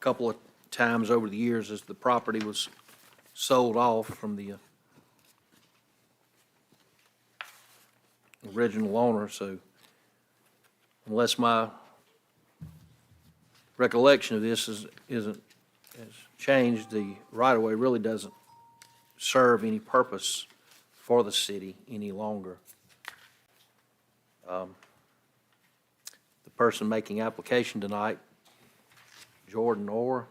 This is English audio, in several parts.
couple of times over the years as the property was sold off from the original owner, so unless my recollection of this has changed, the right-of-way really doesn't serve any purpose for the city any longer. The person making application tonight, Jordan Orr.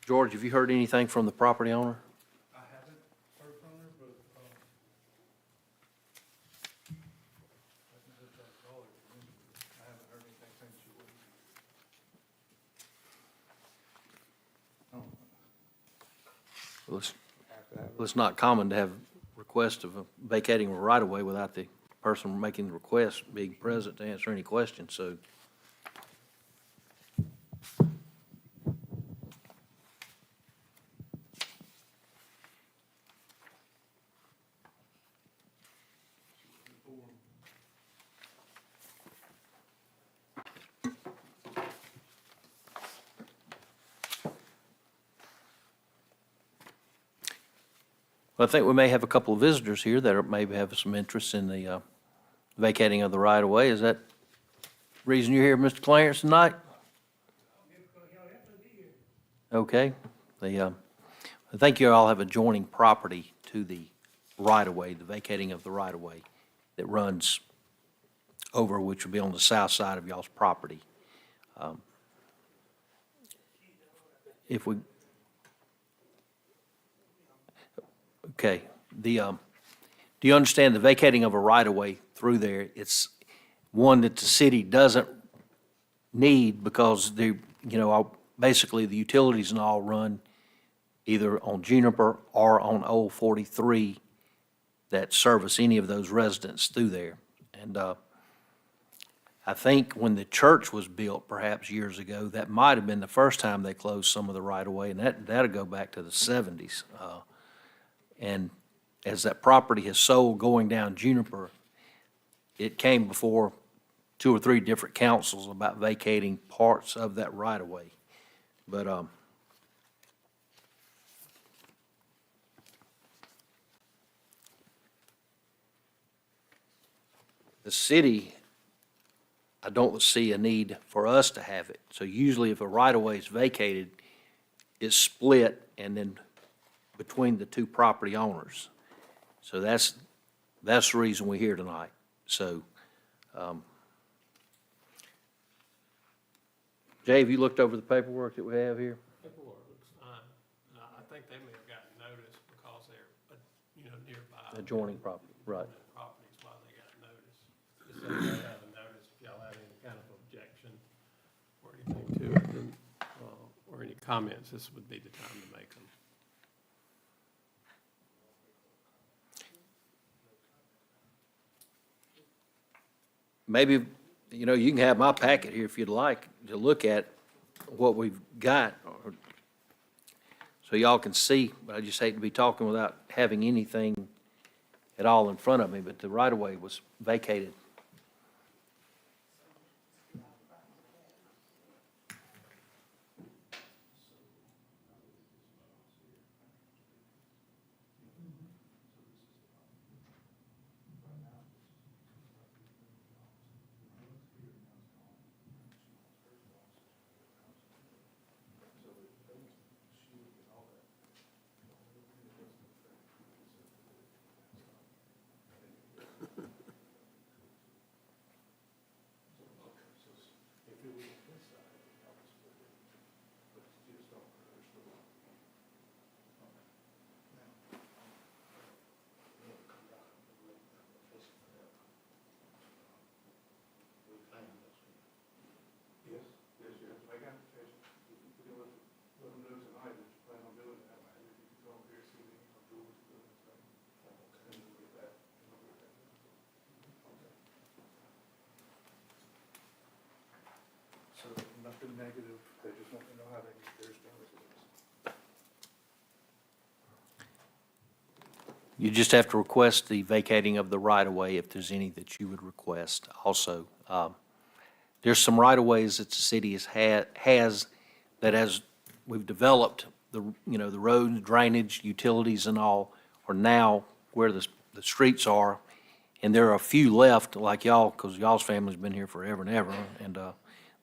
George, have you heard anything from the property owner? I haven't heard from her, but, I haven't heard anything since she was. Well, it's not common to have request of vacating a right-of-way without the person making the request being present to answer any questions, so. Well, I think we may have a couple of visitors here that maybe have some interest in the vacating of the right-of-way. Is that the reason you're here, Mr. Clarence, tonight? Okay. I think you all have adjoining property to the right-of-way, the vacating of the right-of-way that runs over, which would be on the south side of y'all's property. If we Okay, do you understand the vacating of a right-of-way through there? It's one that the city doesn't need because basically the utilities and all run either on Juniper or on Old 43 that service any of those residents through there. And I think when the church was built, perhaps years ago, that might have been the first time they closed some of the right-of-way, and that'll go back to the 70s. And as that property has sold going down Juniper, it came before 2 or 3 different councils about vacating parts of that right-of-way. But the city, I don't see a need for us to have it. So usually if a right-of-way is vacated, it's split and then between the 2 property owners. So that's the reason we're here tonight. So, Jay, have you looked over the paperwork that we have here? Paperwork looks fine. I think they may have gotten notice because they're, nearby. Adjoining property, right. Properties while they got notice. Just so they have a notice, if y'all have any kind of objection or anything to it, then, or any comments, this would be the time to make them. Maybe, you can have my packet here if you'd like to look at what we've got, so y'all can see, but I just hate to be talking without having anything at all in front of me, but the right-of-way was vacated. So nothing negative, they just want to know how they get theirs done. You just have to request the vacating of the right-of-way if there's any that you would request also. there's some right-of-ways that the city has that as we've developed, the roads, drainage, utilities and all are now where the streets are. And there are a few left, like y'all, because y'all's family's been here forever and ever, and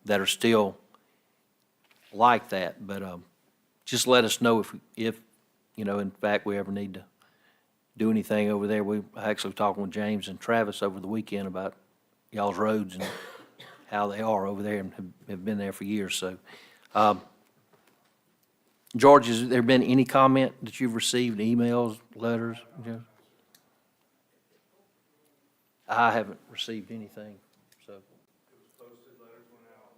that are still like that. But just let us know if in fact, we ever need to do anything over there. We actually talking with James and Travis over the weekend about y'all's roads and how they are over there and have been there for years. So, George, has there been any comment that you've received, emails, letters? I haven't received anything, so. It was posted, letters went out,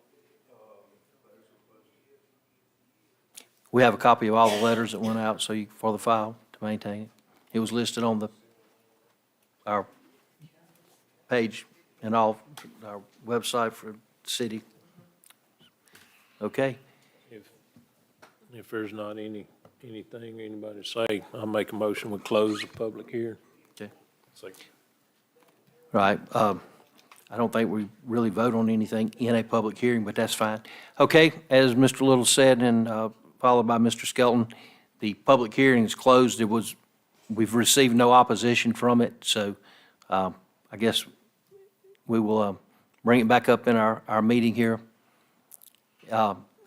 letters were posted. We have a copy of all the letters that went out for the file to maintain it. It was listed on our page and our website for the city. Okay, If there's not anything anybody say, I'll make a motion, we close the public hearing. okay. Second. Right. I don't think we really vote on anything in a public hearing, but that's fine. Okay, as Mr. Little said, and followed by Mr. Skelton, the public hearing is closed. We've received no opposition from it, so I guess we will bring it back up in our meeting here.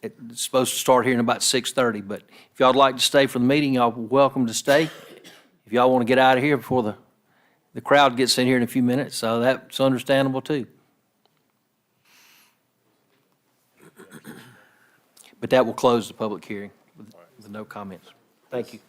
It's supposed to start here in about 6:30, but if y'all would like to stay for the meeting, y'all are welcome to stay. If y'all want to get out of here before the crowd gets in here in a few minutes, so that's understandable too. But that will close the public hearing with no comments. Thank you.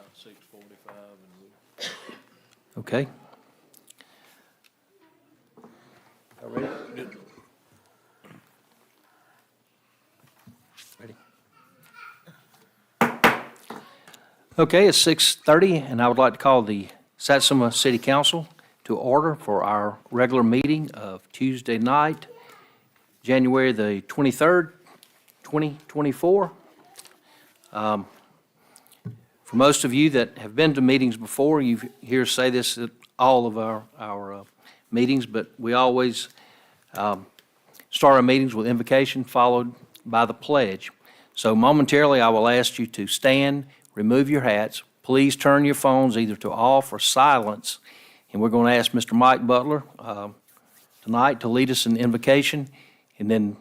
about 6:45 and we. Okay. All ready? Ready. Okay, it's 6:30, and I would like to call the Satsuma City Council to order for our regular meeting of Tuesday night, January the 23rd, 2024. For most of you that have been to meetings before, you hear us say this at all of our meetings, but we always start our meetings with invocation followed by the pledge. So momentarily, I will ask you to stand, remove your hats. Please turn your phones either to off or silence. And we're going to ask Mr. Mike Butler tonight to lead us in invocation, and then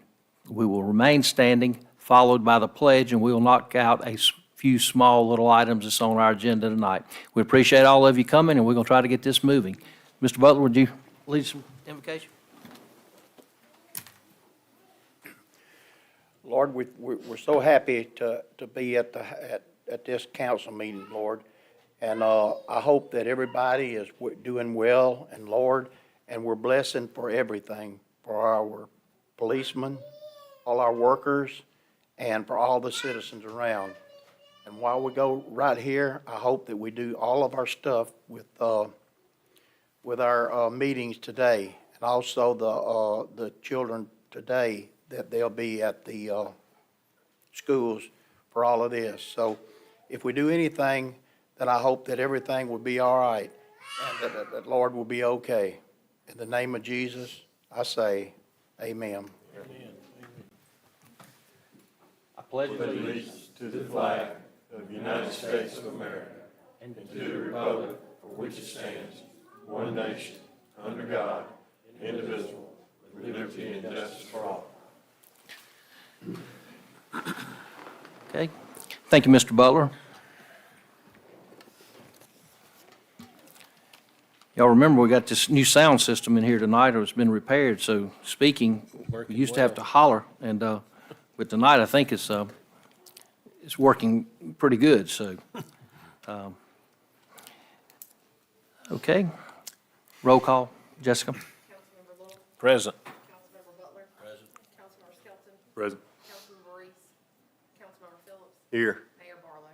we will remain standing, followed by the pledge, and we will knock out a few small little items that's on our agenda tonight. We appreciate all of you coming, and we're going to try to get this moving. Mr. Butler, would you lead some invocation? Lord, we're so happy to be at this council meeting, Lord. And I hope that everybody is doing well, and Lord, and we're blessing for everything, for our policemen, all our workers, and for all the citizens around. And while we go right here, I hope that we do all of our stuff with our meetings today, and also the children today, that they'll be at the schools for all of this. So if we do anything, then I hope that everything will be all right, and that Lord will be okay. In the name of Jesus, I say, amen. I pledge allegiance to the flag of the United States of America and to the republic for which it stands, one nation, under God, indivisible, with liberty and justice for all. Okay. Thank you, Mr. Butler. Y'all remember we got this new sound system in here tonight, or it's been repaired, so speaking, we used to have to holler, and but tonight I think it's working pretty good, so. Okay. Roll call. Jessica? Councilmember Little, Present. Councilmember Butler. Present. Councilmember Skelton, Present. Councilmember Reese, Councilmember Phillips, Here. Mayor Barlow.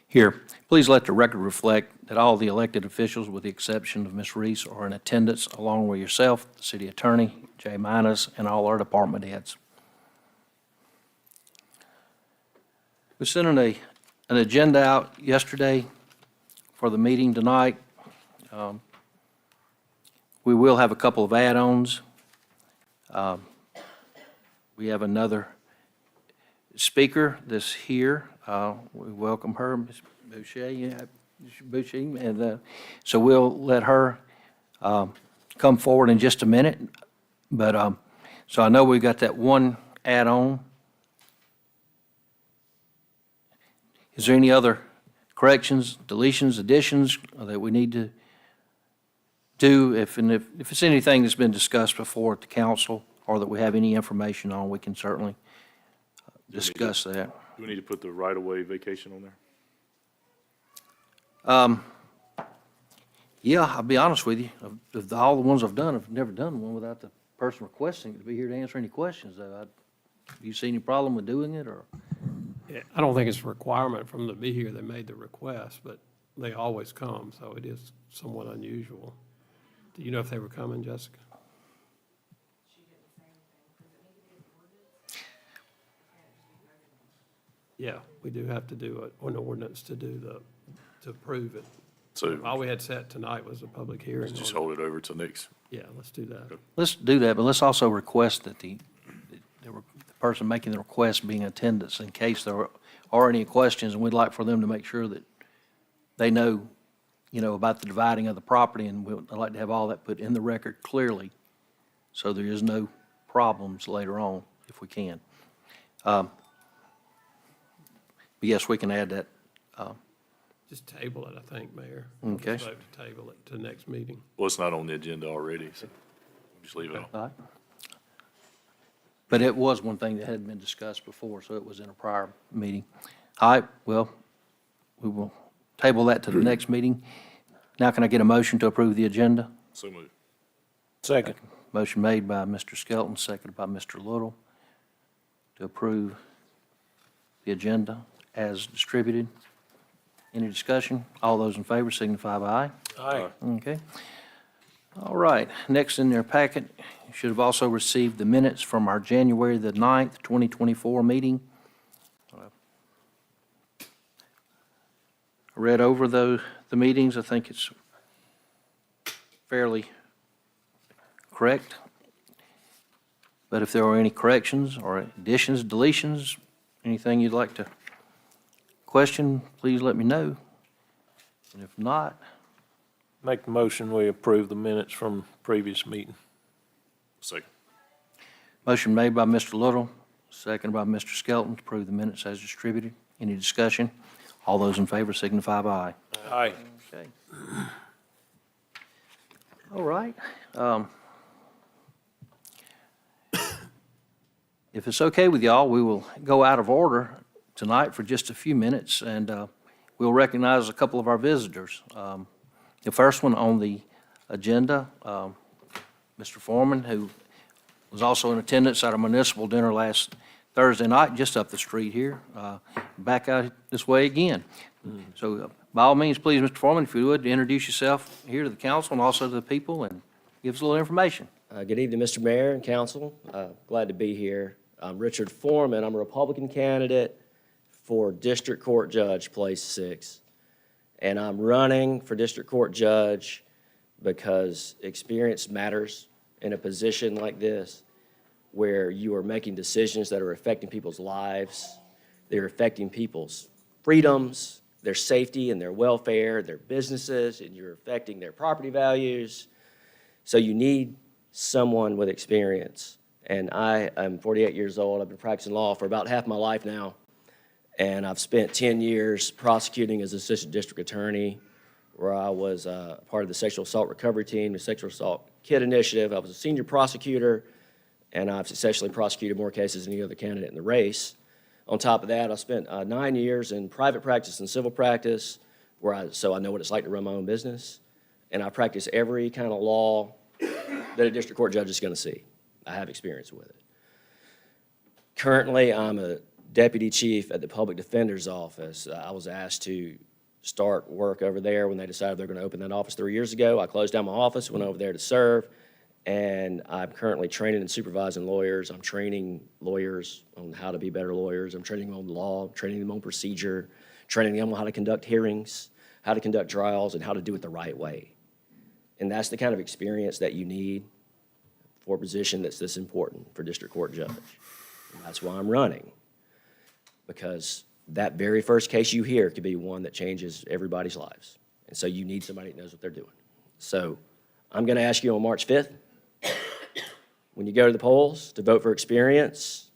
Here. Please let the record reflect that all the elected officials, with the exception of Ms. Reese, are in attendance, along with yourself, the city attorney, Jay Minus, and all our department heads. We sent an agenda out yesterday for the meeting tonight. We will have a couple of add-ons. We have another speaker that's here. We welcome her, Ms. Boucher, and so we'll let her come forward in just a minute. But so I know we've got that one add-on. Is there any other corrections, deletions, additions that we need to do? If it's anything that's been discussed before at the council, or that we have any information on, we can certainly discuss that. Do we need to put the right-of-way vacation on there? Yeah, I'll be honest with you. Of all the ones I've done, I've never done one without the person requesting to be here to answer any questions, though. Do you see any problem with doing it, or? Yeah, I don't think it's a requirement for them to be here. They made the request, but they always come, so it is somewhat unusual. Do you know if they were coming, Jessica? Yeah, we do have to do an ordinance to prove it. So All we had set tonight was a public hearing. let's just on it. hold it over till next. Yeah, let's do that. Let's do that, but let's also request that the person making the request be in attendance in case there are any questions, and we'd like for them to make sure that they know, about the dividing of the property, and I'd like to have all that put in the record clearly, so there is no problems later on, if we can. But yes, we can add that. Just table it, I think, Mayor. Okay. Just vote to table it to next meeting. Well, it's not on the agenda already, so just leave it on. All right. But it was one thing that hadn't been discussed before, so it was in a prior meeting. All right, well, we will table that to the next meeting. Now can I get a motion to approve the agenda? So moved. Second. Motion made by Mr. Skelton, seconded by Mr. Little to approve the agenda as distributed. Any discussion? All those in favor signify by aye. Aye. Okay. All right, next in their packet, you should have also received the minutes from our January the 9th, 2024 meeting. I read over the meetings. I think it's fairly correct. But if there are any corrections or additions, deletions, anything you'd like to question, please let me know. And if not, Make the motion, we approve the minutes from previous meeting. Second. motion made by Mr. Little, seconded by Mr. Skelton to approve the minutes as distributed. Any discussion? All those in favor signify by aye. Aye. Okay. All right. If it's okay with y'all, we will go out of order tonight for just a few minutes, and we'll recognize a couple of our visitors. The first one on the agenda, Mr. Foreman, who was also in attendance at our municipal dinner last Thursday night, just up the street here, back out this way again. So by all means, please, Mr. Foreman, if you would, introduce yourself here to the council and also to the people and give us a little information. Good evening, Mr. Mayor and council. Glad to be here. I'm Richard Foreman. I'm a Republican candidate for District Court Judge, Place 6. And I'm running for District Court Judge because experience matters in a position like this where you are making decisions that are affecting people's lives. They're affecting people's freedoms, their safety and their welfare, their businesses, and you're affecting their property values. So you need someone with experience. And I am 48 years old. I've been practicing law for about half my life now. And I've spent 10 years prosecuting as assistant district attorney, where I was part of the sexual assault recovery team, the sexual assault kit initiative. I was a senior prosecutor, and I've successfully prosecuted more cases than any other candidate in the race. On top of that, I spent 9 years in private practice and civil practice, so I know what it's like to run my own business. And I practice every kind of law that a district court judge is going to see. I have experience with it. Currently, I'm a deputy chief at the public defender's office. I was asked to start work over there when they decided they're going to open that office 3 years ago. I closed down my office, went over there to serve, and I'm currently training and supervising lawyers. I'm training lawyers on how to be better lawyers. I'm training them on law, training them on procedure, training them on how to conduct hearings, how to conduct trials, and how to do it the right way. And that's the kind of experience that you need for a position that's this important for district court judge. And that's why I'm running, because that very first case you hear could be one that changes everybody's lives. And so you need somebody that knows what they're doing. So I'm going to ask you on March 5th, when you go to the polls, to vote for experience.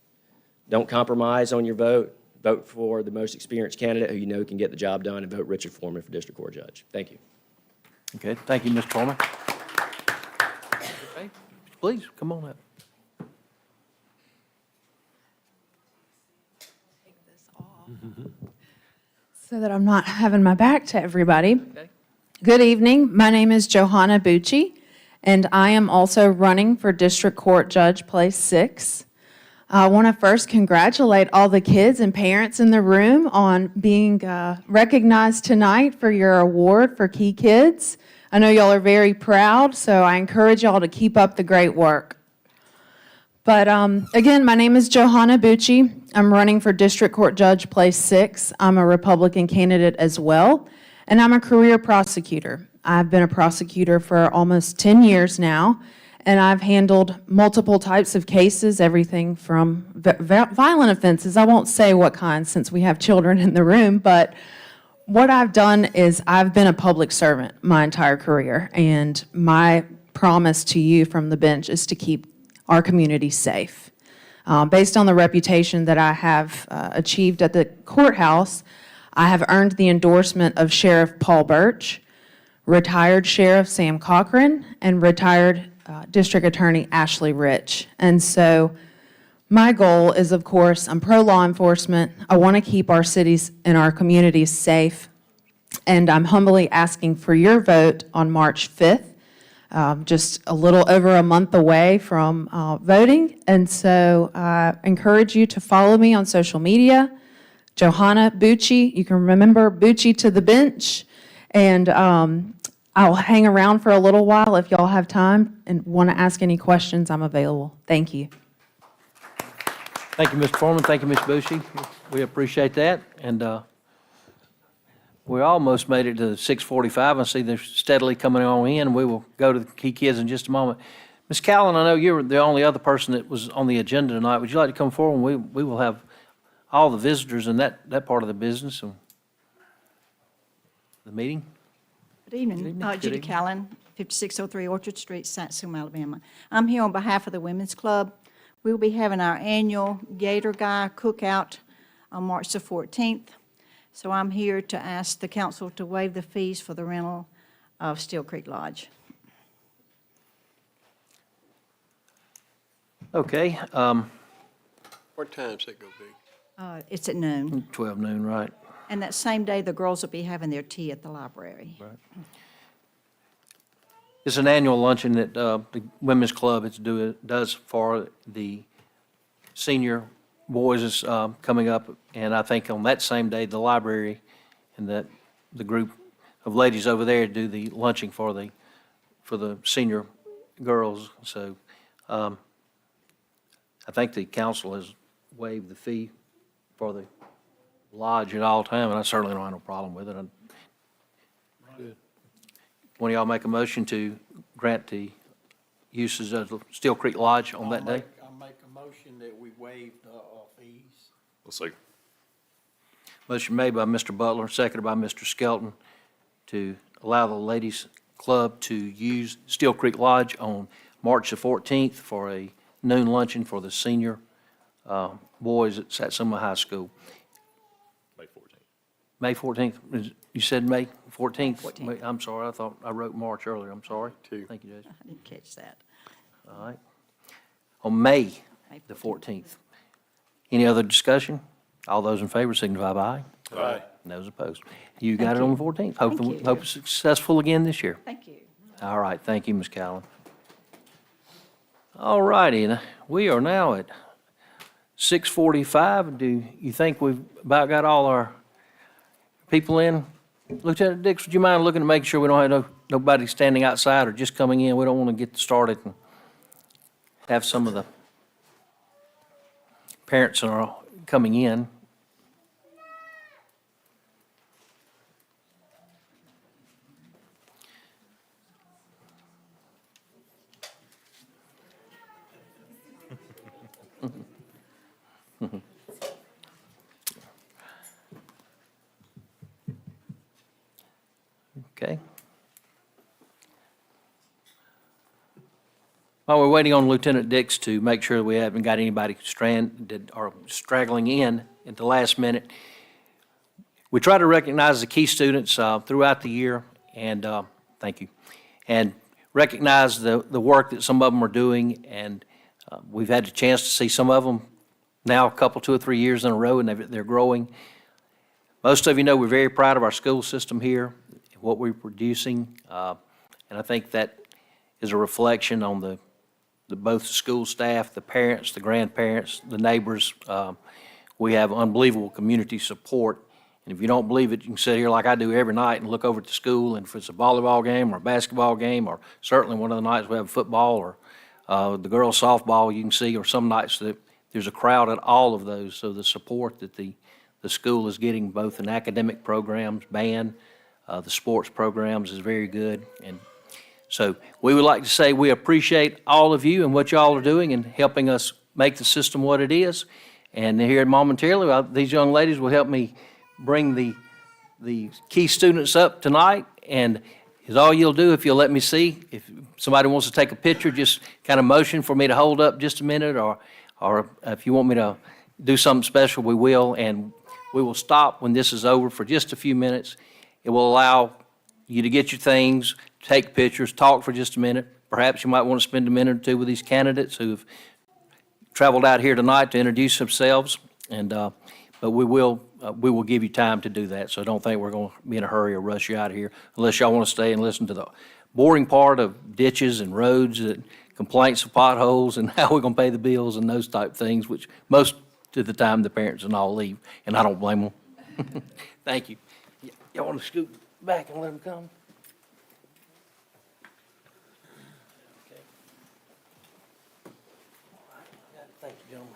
Don't compromise on your vote. Vote for the most experienced candidate who you know can get the job done, and vote Richard Foreman for district court judge. Thank you. Okay, thank you, Mr. Foreman. Okay, please, come on up. Take this off so that I'm not having my back to everybody. Okay. Good evening. My name is Johanna Bucci, and I am also running for District Court Judge, Place 6. I want to first congratulate all the kids and parents in the room on being recognized tonight for your award for Key Kids. I know y'all are very proud, so I encourage y'all to keep up the great work. But again, my name is Johanna Bucci. I'm running for District Court Judge, Place 6. I'm a Republican candidate as well, and I'm a career prosecutor. I've been a prosecutor for almost 10 years now, and I've handled multiple types of cases, everything from violent offenses. I won't say what kind since we have children in the room, but what I've done is I've been a public servant my entire career, and my promise to you from the bench is to keep our community safe. Based on the reputation that I have achieved at the courthouse, I have earned the endorsement of Sheriff Paul Birch, retired Sheriff Sam Cochran, and retired District Attorney Ashley Rich. And so my goal is, of course, I'm pro-law enforcement. I want to keep our cities and our communities safe. And I'm humbly asking for your vote on March 5th, just a little over a month away from voting. And so I encourage you to follow me on social media, Johanna Bucci. You can remember Bucci to the bench. And I'll hang around for a little while if y'all have time and want to ask any questions. I'm available. Thank you. Thank you, Mr. Foreman. Thank you, Ms. Bushy. We appreciate that. And we almost made it to 6:45. I see they're steadily coming on in. We will go to the key kids in just a moment. Ms. Callen, I know you're the only other person that was on the agenda tonight. Would you like to come forward? We will have all the visitors in that part of the business and the meeting. Good evening. Good evening. Good Judy evening. Callen, 5603 Orchard Street, Satsuma, Alabama. I'm here on behalf of the Women's Club. We will be having our annual Gator Guy Cookout on March the 14th. So I'm here to ask the council to waive the fees for the rental of Steel Creek Lodge. Okay, What time's that gonna be? It's at noon. 12 noon, right? And that same day, the girls will be having their tea at the library. It's an annual luncheon that the Women's Club does for the senior boys is coming up. And I think on that same day, the library and the group of ladies over there do the lunching for the senior girls. So I think the council has waived the fee for the lodge at all time, and I certainly don't have no problem with it. One of y'all make a motion to grant the uses of the Steel Creek Lodge on that day? I'll make a motion that we waive the fees. Let's see. Motion made by Mr. Butler, seconded by Mr. Skelton, to allow the ladies' club to use Steel Creek Lodge on March the 14th for a noon luncheon for the senior boys at Satsuma High School. May 14th. May 14th, you said May 14th? 14th. I'm sorry, I thought I wrote March earlier, I'm sorry. Two. Thank you, Jason. I didn't catch that. All right. On May May the 14th. Any other discussion? All those in favor signify by aye. Aye. Those opposed. You got it on the 14th. Thank you. Hope it's successful again this year. Thank you. All right, thank you, Ms. Callen. All righty, and we are now at 6:45. Do you think we've about got all our people in? Lieutenant Dix, would you mind looking to make sure we don't have nobody standing outside or just coming in? We don't want to get started and have some of the parents that are coming in. Okay. While we're waiting on Lieutenant Dix to make sure we haven't got anybody stranded or straggling in at the last minute, we try to recognize the key students throughout the year, and thank you, and recognize the work that some of them are doing, and we've had the chance to see some of them now a couple, 2 or 3 years in a row, and they're growing. Most of you know we're very proud of our school system here, what we're producing, and I think that is a reflection on both the school staff, the parents, the grandparents, the neighbors. We have unbelievable community support, and if you don't believe it, you can sit here like I do every night and look over at the school, and if it's a volleyball game or a basketball game, or certainly one of the nights we have football or the girls softball, you can see, or some nights that there's a crowd at all of those. So the support that the school is getting, both in academic programs, band, the sports programs, is very good. And so we would like to say we appreciate all of you and what y'all are doing and helping us make the system what it is. And here momentarily, these young ladies will help me bring the key students up tonight. And is all you'll do, if you'll let me see, if somebody wants to take a picture, just kind of motion for me to hold up just a minute, or if you want me to do something special, we will. And we will stop when this is over for just a few minutes. It will allow you to get your things, take pictures, talk for just a minute. Perhaps you might want to spend a minute or two with these candidates who have traveled out here tonight to introduce themselves. And but we will we will give you time to do that, so don't think we're going to be in a hurry or rush you out of here unless y'all want to stay and listen to the boring part of ditches and roads, and complaints of potholes, and how we're going to pay the bills and those type things, which most of the time the parents and all leave, and I don't blame them. Thank you. Y'all want to scoot back and let them come? Okay. All right. Thank you, gentlemen.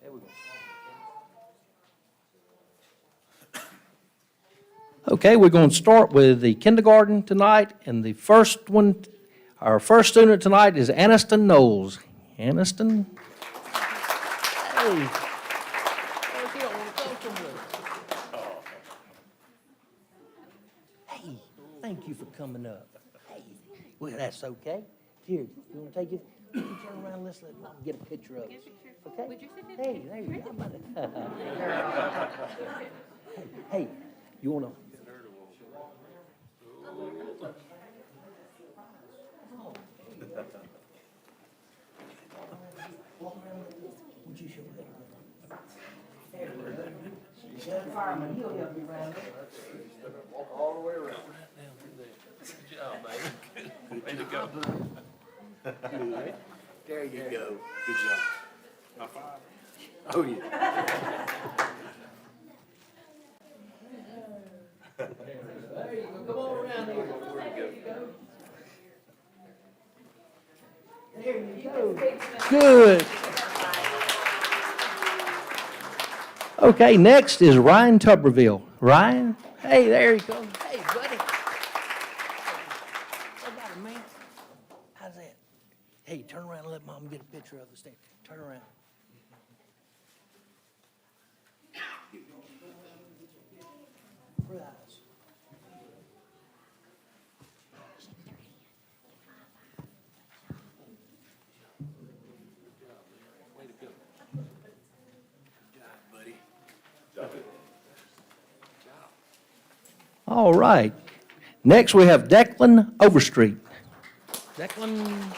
There we go. Okay, we're going to start with the kindergarten tonight, and the first one, our first student tonight is Aniston Knowles. Aniston? Hey. Hey, thank you for coming up. Hey, well, that's okay. Here, you want to take it? You turn around, let's let Mom get a picture of us. Okay? Hey, there you go. Hey, you want to? Would you show that? That fireman, he'll help you around there. All the way around. Good job, baby. Way to go. There you go. Good job. High five. Oh, yeah. There you go. Come on around here. There you go. There you go. Good. Okay, next is Ryan Tuberville. Ryan, hey, there you go. Hey, buddy. What about it, man? How's that? Hey, turn around and let Mom get a picture of us there. Turn around. Rise. All right. Next, we have Declan Overstreet. Declan.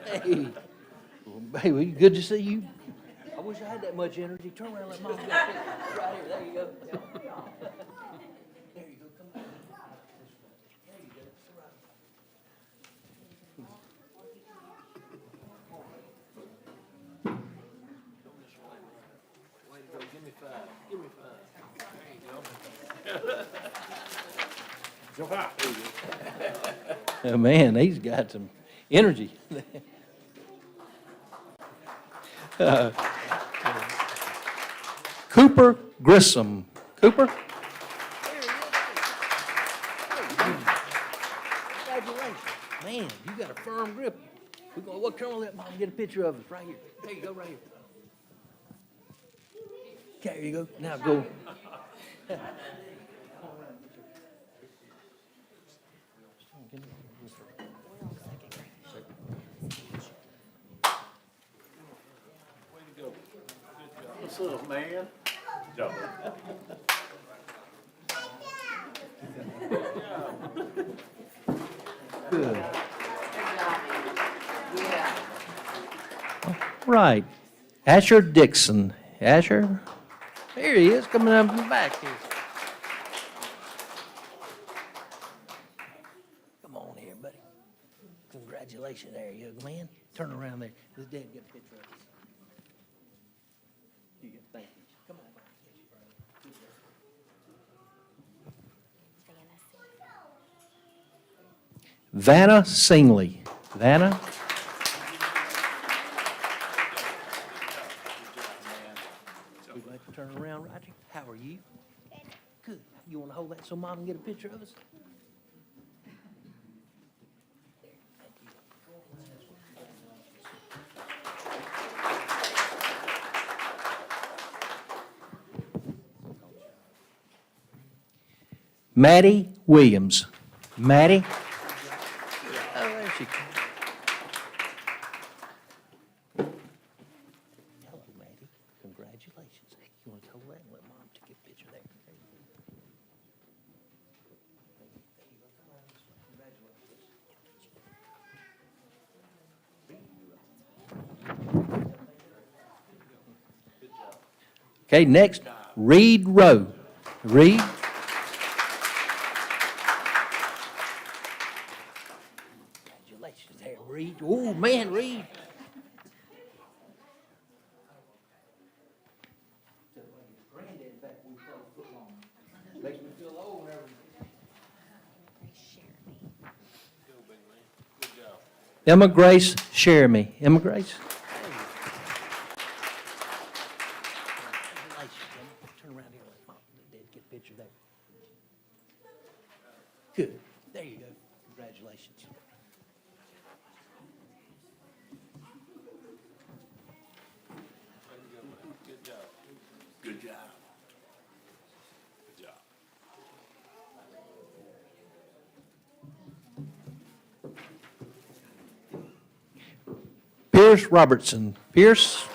Hey. Well, baby, good to see you. I wish I had that much energy. Turn around and let Mom get a picture. Right here. There you go. There you go. Come back. There you go. Right. Way to go. Give me five. Give me five. There you go. Jump high. Oh, man, he's got some energy. Cooper Grissom. Cooper? Congratulations. Man, you got a firm grip. We're going to come and let Mom get a picture of us right here. There you go, right here. Okay, there you go. Now go. What's up, man? Job. Good. Right. Asher Dixon. Asher? There he is, coming up in the back here. Come on here, buddy. Congratulations there, young man. Turn around there. Let Dad get a picture of us. Here you go. Thank you. Come on. Vanna Singley. Vanna? We'd like to turn around right here. How are you? Good. You want to hold that so Mom can get a picture of us? Maddie Williams. Maddie? Oh, there she Okay, next, Reed Rowe. Reed? Congratulations there, Reed. Oh, man, Reed. Makes me feel old whenever. Emma Grace Sheremy. Emma Grace. Turn around here, let Mom and Dad get a picture there. Good. There you go. Congratulations. Good job. Good job. Pierce Robertson. Pierce?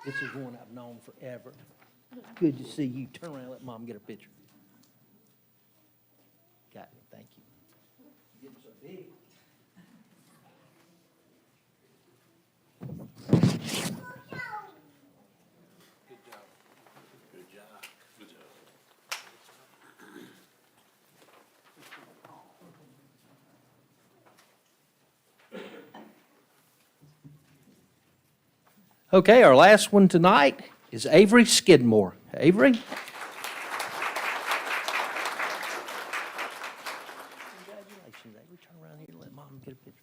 This is one I've known forever. Good to see you. Turn around and let Mom get a picture. Got it. Thank you. You're getting so big. Good job. Good job. Okay, our last one tonight is Avery Skidmore. Avery? Congratulations, Avery. Turn around here and let Mom get a picture.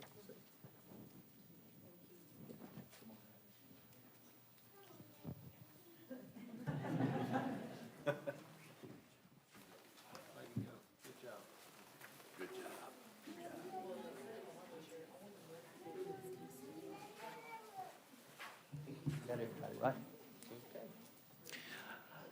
Got everybody, right?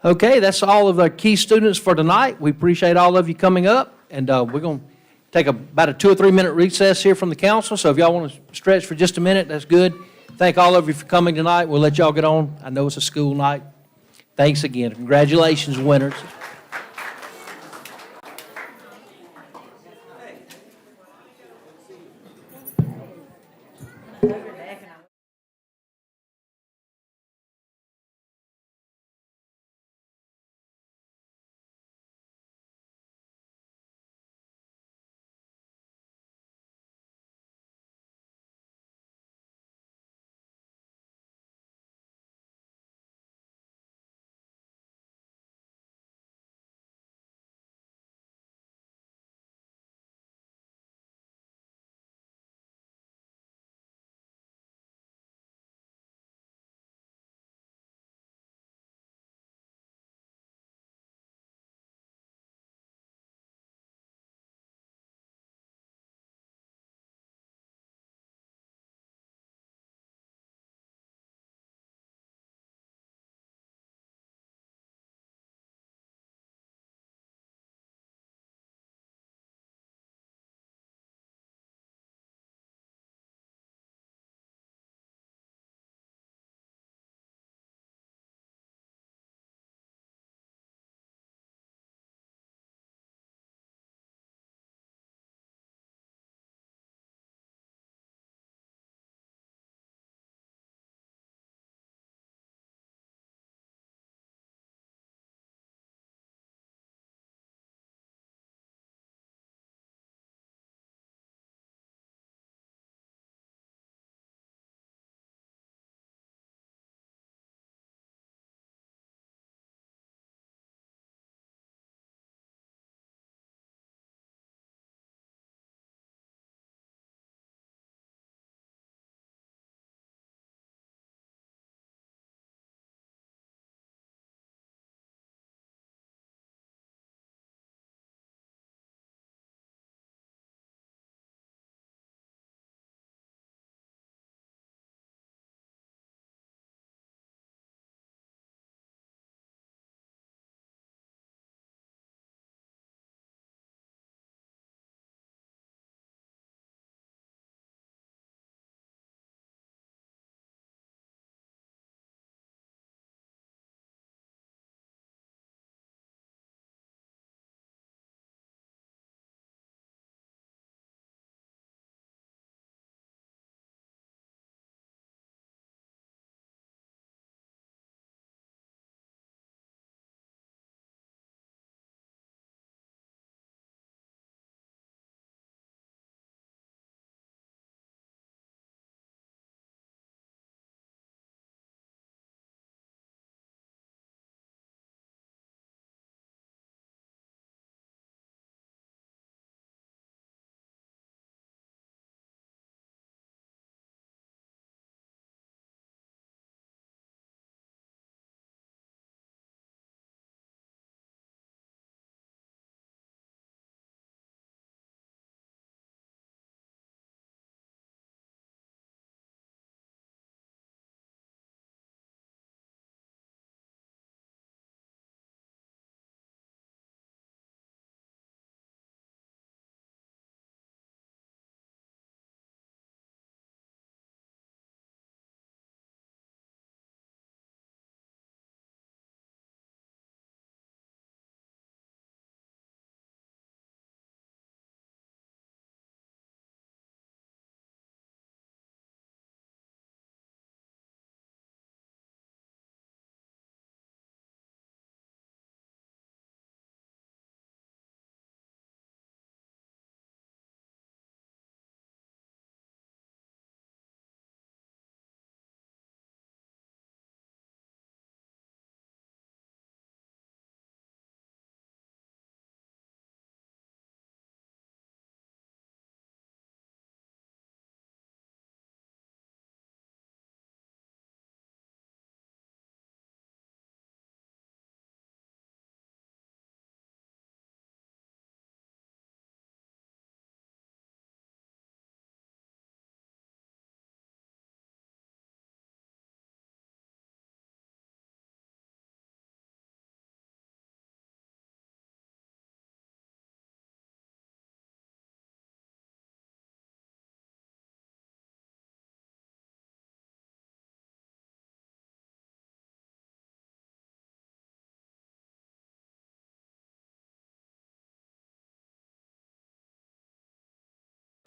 Okay, that's all of our key students for tonight. We appreciate all of you coming up, and we're going to take about a 2 or 3 minute recess here from the council, so if y'all want to stretch for just a minute, that's good. Thank all of you for coming tonight. We'll let y'all get on. I know it's a school night. Thanks again. Congratulations, winners.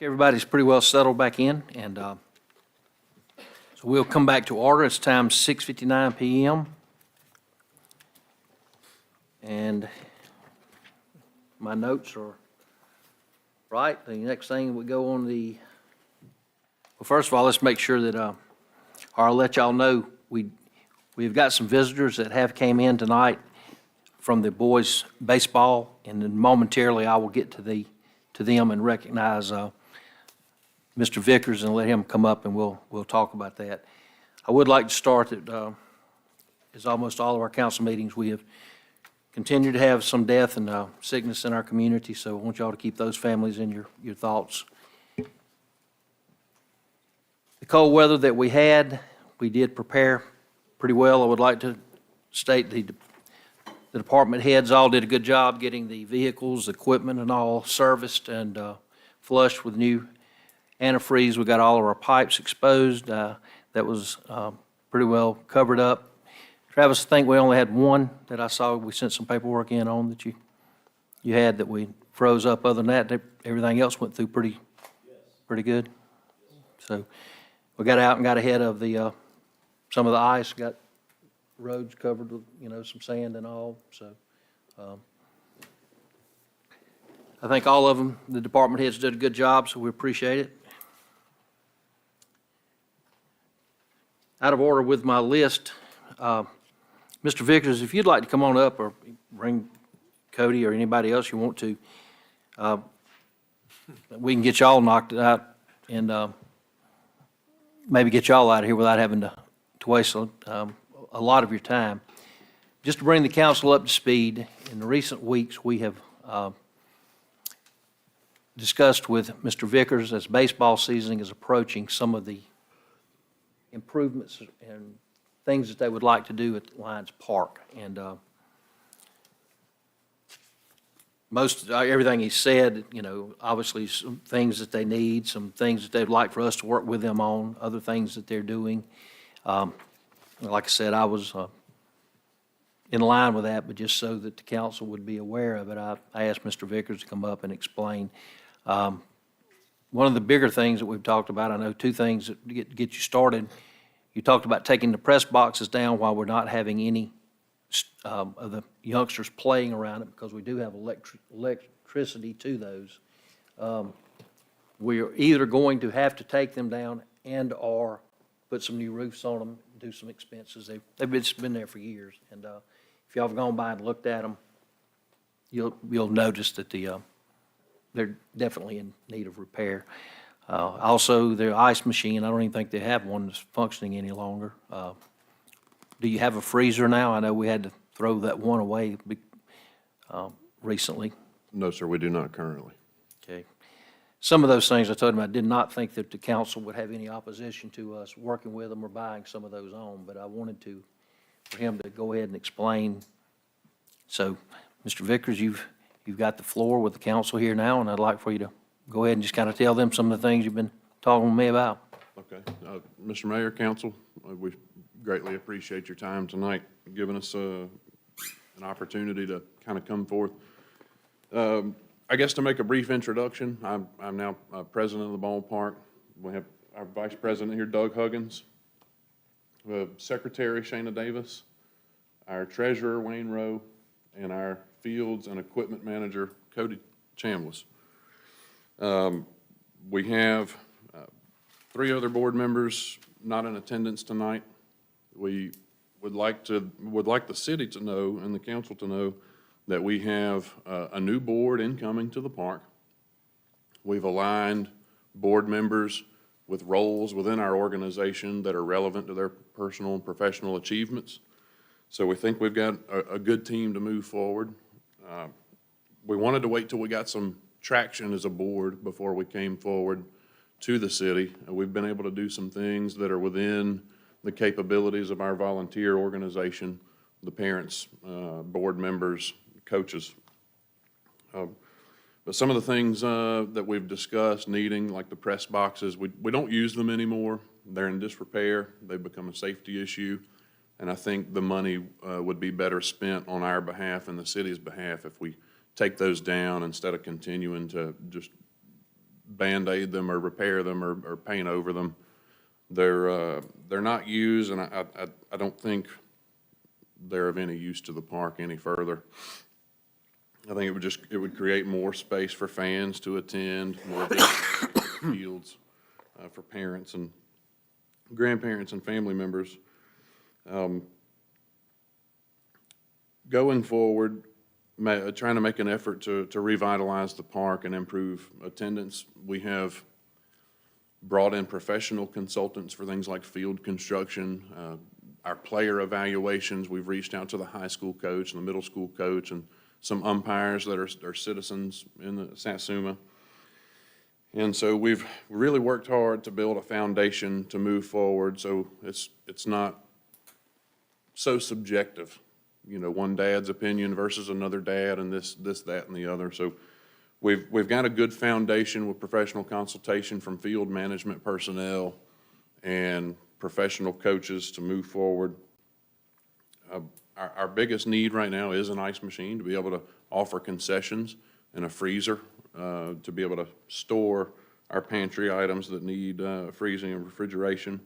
Everybody's pretty well settled back in, and so we'll come back to order. It's time 6:59 PM. And my notes are right. The next thing, we go on well, first of all, let's make sure that, or I'll let y'all know, we've got some visitors that have came in tonight from the boys' baseball, and then momentarily I will get to them and recognize Mr. Vickers and let him come up, and we'll talk about that. I would like to start that, as almost all of our council meetings, we have continued to have some death and sickness in our community, so I want y'all to keep those families in your thoughts. The cold weather that we had, we did prepare pretty well. I would like to state the department heads all did a good job getting the vehicles, equipment, and all serviced and flushed with new antifreeze. We got all of our pipes exposed. That was pretty well covered up. Travis, I think we only had one that I saw we sent some paperwork in on that you had that we froze up. Other than that, everything else went through pretty good. So we got out and got ahead of some of the ice, got roads covered with, some sand and all. So I think all of them, the department heads did a good job, so we appreciate it. Out of order with my list, Mr. Vickers, if you'd like to come on up, or bring Cody or anybody else you want to, we can get y'all knocked out and maybe get y'all out of here without having to waste a lot of your time. Just to bring the council up to speed, in the recent weeks, we have discussed with Mr. Vickers, as baseball season is approaching, some of the improvements and things that they would like to do at Lions Park. And everything he said, obviously some things that they need, some things that they'd like for us to work with them on, other things that they're doing. Like I said, I was in line with that, but just so that the council would be aware of it, I asked Mr. Vickers to come up and explain. One of the bigger things that we've talked about, I know two things that get you started. You talked about taking the press boxes down while we're not having any of the youngsters playing around it, because we do have electricity to those. We're either going to have to take them down and/or put some new roofs on them, do some expenses. They've been there for years, and if y'all have gone by and looked at them, you'll notice that they're definitely in need of repair. Also, their ice machine, I don't even think they have one that's functioning any longer. Do you have a freezer now? I know we had to throw that one away recently. No, sir, we do not currently. Okay. Some of those things I told him, I did not think that the council would have any opposition to us working with them or buying some of those on, but I wanted for him to go ahead and explain. So, Mr. Vickers, you've got the floor with the council here now, and I'd like for you to go ahead and just kind of tell them some of the things you've been talking with me about. Okay. Mr. Mayor, council, we greatly appreciate your time tonight, giving us an opportunity to kind of come forth. I guess to make a brief introduction, I'm now president of the ballpark. We have our vice president here, Doug Huggins, secretary, Shayna Davis, our treasurer, Wayne Rowe, and our fields and equipment manager, Cody Chambliss. We have 3 other board members not in attendance tonight. We would like the city to know and the council to know that we have a new board incoming to the park. We've aligned board members with roles within our organization that are relevant to their personal and professional achievements. So we think we've got a good team to move forward. We wanted to wait till we got some traction as a board before we came forward to the city. We've been able to do some things that are within the capabilities of our volunteer organization, the parents, board members, coaches. But some of the things that we've discussed needing, like the press boxes, we don't use them anymore. They're in disrepair. They've become a safety issue. And I think the money would be better spent on our behalf and the city's behalf if we take those down instead of continuing to just Band-Aid them or repair them or paint over them. They're not used, and I don't think they're of any use to the park any further. I think it would create more space for fans to attend, more fields for parents and grandparents and family members. Going forward, trying to make an effort to revitalize the park and improve attendance. We have brought in professional consultants for things like field construction, our player evaluations. We've reached out to the high school coach and the middle school coach and some umpires that are citizens in the Satsuma. And so we've really worked hard to build a foundation to move forward, so it's not so subjective. You know, one dad's opinion versus another dad and this, that, and the other. So we've got a good foundation with professional consultation from field management personnel and professional coaches to move forward. Our biggest need right now is an ice machine to be able to offer concessions and a freezer to be able to store our pantry items that need freezing and refrigeration.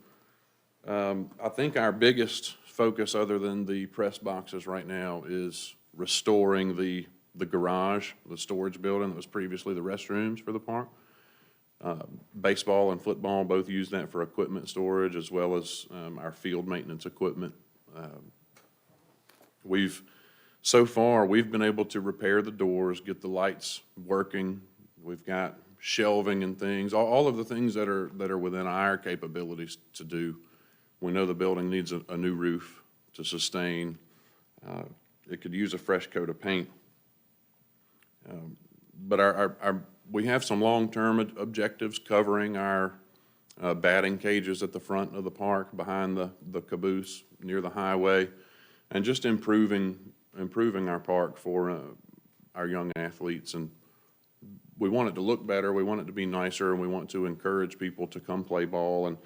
I think our biggest focus, other than the press boxes right now, is restoring the garage, the storage building that was previously the restrooms for the park. Baseball and football both use that for equipment storage as well as our field maintenance equipment. So far, we've been able to repair the doors, get the lights working. We've got shelving and things, all of the things that are within our capabilities to do. We know the building needs a new roof to sustain. It could use a fresh coat of paint. But we have some long-term objectives covering our batting cages at the front of the park, behind the caboose, near the highway, and just improving our park for our young athletes. And we want it to look better, we want it to be nicer, and we want to encourage people to come play ball. And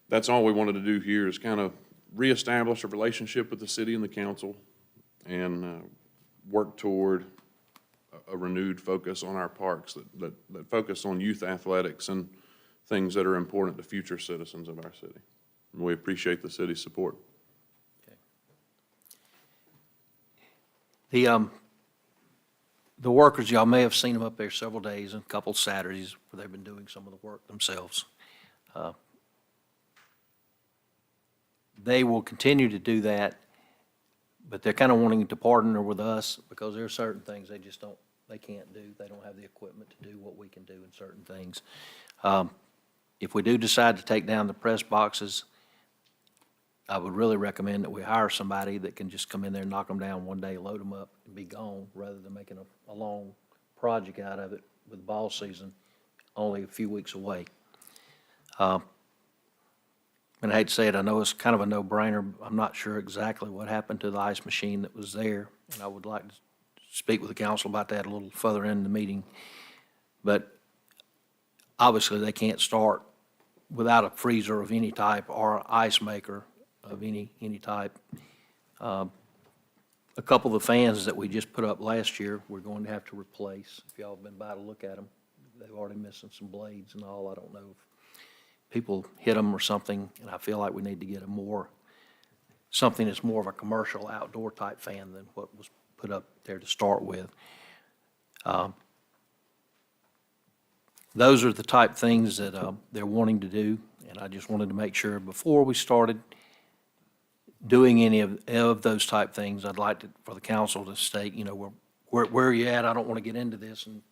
that's all we wanted to do here, is kind of reestablish a relationship with the city and the council and work toward a renewed focus on our parks that focus on youth athletics and things that are important to future citizens of our city. And we appreciate the city's support. The workers, y'all may have seen them up there several days and a couple Saturdays where they've been doing some of the work themselves. They will continue to do that, but they're kind of wanting to partner with us because there are certain things they can't do. They don't have the equipment to do what we can do in certain things. If we do decide to take down the press boxes, I would really recommend that we hire somebody that can just come in there, knock them down one day, load them up, and be gone, rather than making a long project out of it with ball season only a few weeks away. And I hate to say it, I know it's kind of a no-brainer. I'm not sure exactly what happened to the ice machine that was there, and I would like to speak with the council about that a little further in the meeting. But obviously, they can't start without a freezer of any type or an ice maker of any type. A couple of the fans that we just put up last year, we're going to have to replace. If y'all have been by to look at them, they've already missing some blades and all. I don't know if people hit them or something, and I feel like we need to get something that's more of a commercial outdoor type fan than what was put up there to start with. Those are the type things that they're wanting to do, and I just wanted to make sure before we started doing any of those type things, I'd like for the council to state, where are you at? I don't want to get into this, and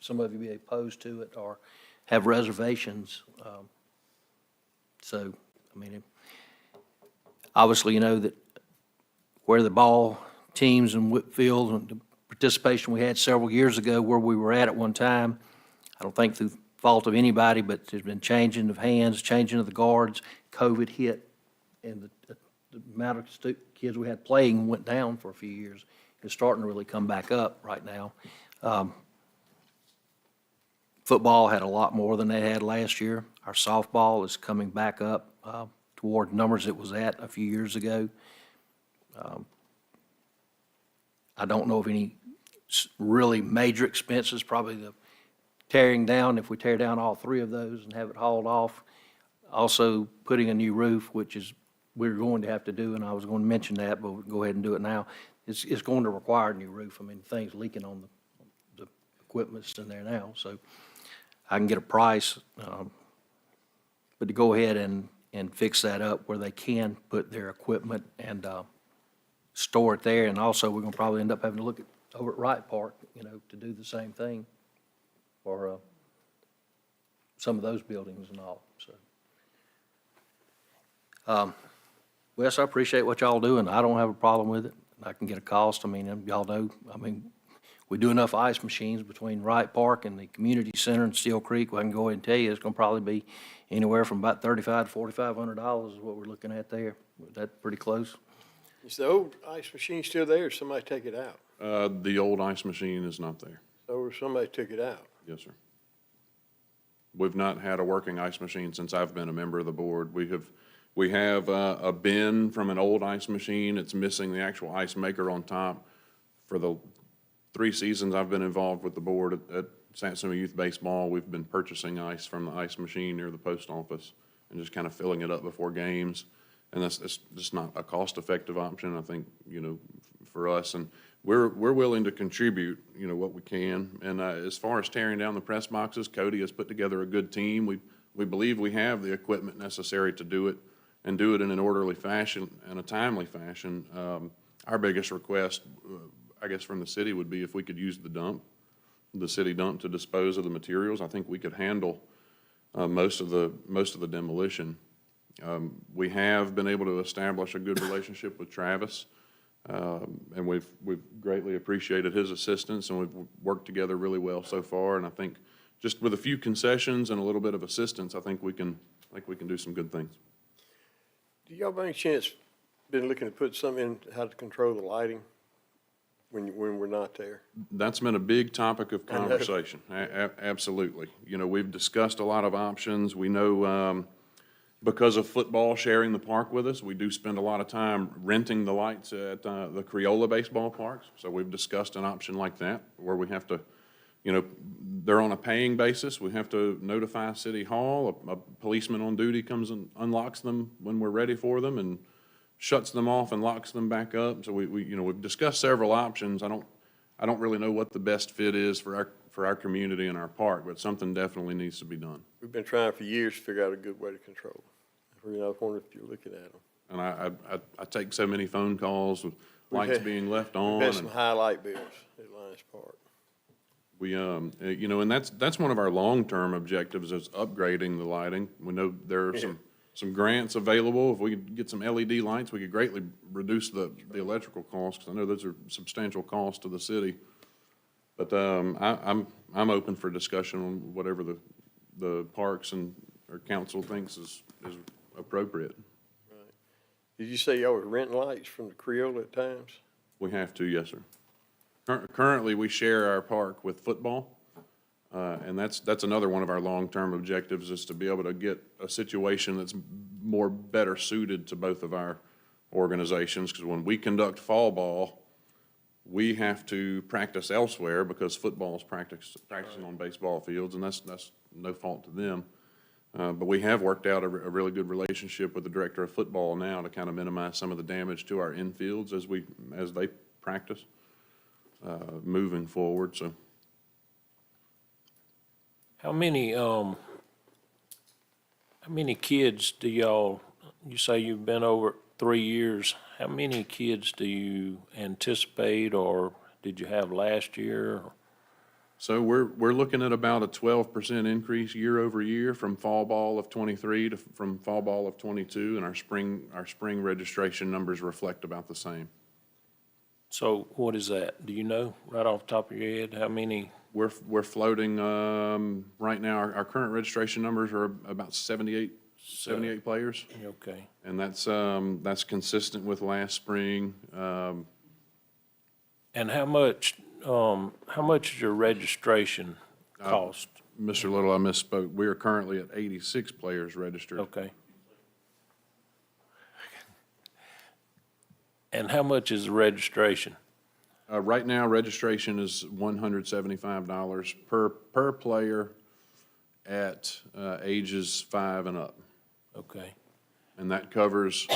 some of you be opposed to it or have reservations. So, I mean, obviously, that where the ball teams in Whitfield and the participation we had several years ago, where we were at one time, I don't think through fault of anybody, but there's been changing of hands, changing of the guards. COVID hit, and the amount of kids we had playing went down for a few years. It's starting to really come back up right now. Football had a lot more than they had last year. Our softball is coming back up toward numbers it was at a few years ago. I don't know of any really major expenses. Probably tearing down, if we tear down all three of those and have it hauled off. Also, putting a new roof, which is, we're going to have to do, and I was going to mention that, but we'll go ahead and do it now. It's going to require a new roof. I mean, things leaking on the equipment that's in there now, so I can get a price. But to go ahead and fix that up where they can put their equipment and store it there. And also, we're going to probably end up having to look at, over at Wright Park, to do the same thing for some of those buildings and all, so. Wes, I appreciate what y'all doing. I don't have a problem with it. I can get a cost. I mean, y'all know, we do enough ice machines between Wright Park and the community center and Steel Creek. Well, I can go ahead and tell you, it's gonna probably be anywhere from about $3,500 to $4,500 is what we're looking at there. Is that pretty close? Is the old ice machine still there, or somebody take it out? The old ice machine is not there. Or somebody took it out? Yes, sir. We've not had a working ice machine since I've been a member of the board. We have a bin from an old ice machine. It's missing the actual ice maker on top. For the 3 seasons I've been involved with the board at Satsuma Youth Baseball, we've been purchasing ice from the ice machine near the post office and just kind of filling it up before games. And that's just not a cost-effective option, I think, for us. And we're willing to contribute, what we can. And as far as tearing down the press boxes, Cody has put together a good team. We believe we have the equipment necessary to do it and do it in an orderly fashion and a timely fashion. Our biggest request, I guess, from the city would be if we could use the city dump to dispose of the materials. I think we could handle most of the demolition. We have been able to establish a good relationship with Travis, and we've greatly appreciated his assistance, and we've worked together really well so far. And I think just with a few concessions and a little bit of assistance, I think we can do some good things. Do y'all by any chance been looking to put something in how to control the lighting when we're not there? That's been a big topic of conversation. Absolutely. We've discussed a lot of options. We know, because of football sharing the park with us, we do spend a lot of time renting the lights at the Creola baseball parks. So we've discussed an option like that where we have to, they're on a paying basis. We have to notify City Hall. A policeman on duty comes and unlocks them when we're ready for them and shuts them off and locks them back up. So we've discussed several options. I don't really know what the best fit is for our community and our park, but something definitely needs to be done. We've been trying for years to figure out a good way to control it. I was wondering if you're looking at them. And I take so many phone calls with lights being left on. We've had some highlight bills at Lions Park. We, and that's one of our long-term objectives is upgrading the lighting. We know there are some grants available. If we could get some LED lights, we could greatly reduce the electrical costs, because I know those are substantial costs to the city. But I'm open for discussion on whatever the parks and or council thinks is appropriate. Right. Did you say y'all were renting lights from the Creola at times? We have to, yes, sir. Currently, we share our park with football, and that's another one of our long-term objectives is to be able to get a situation that's better suited to both of our organizations, because when we conduct fall ball, we have to practice elsewhere because football is practicing on baseball fields, and that's no fault to them. But we have worked out a really good relationship with the director of football now to kind of minimize some of the damage to our infields as they practice moving forward. So, How many kids do y'all, you say you've been over 3 years, how many kids do you anticipate or did you have last year? So we're looking at about a 12% increase year over year from fall ball of 23 to from fall ball of 22, and our spring registration numbers reflect about the same. So what is that? Do you know right off the top of your head how many? We're floating right now. Our current registration numbers are about 78 players, Okay. and that's consistent with last spring. And how much is your registration cost? Mr. Little, I misspoke. We are currently at 86 players registered. Okay. And how much is the registration? Right now, registration is $175 per player at ages 5 and up. Okay, And that covers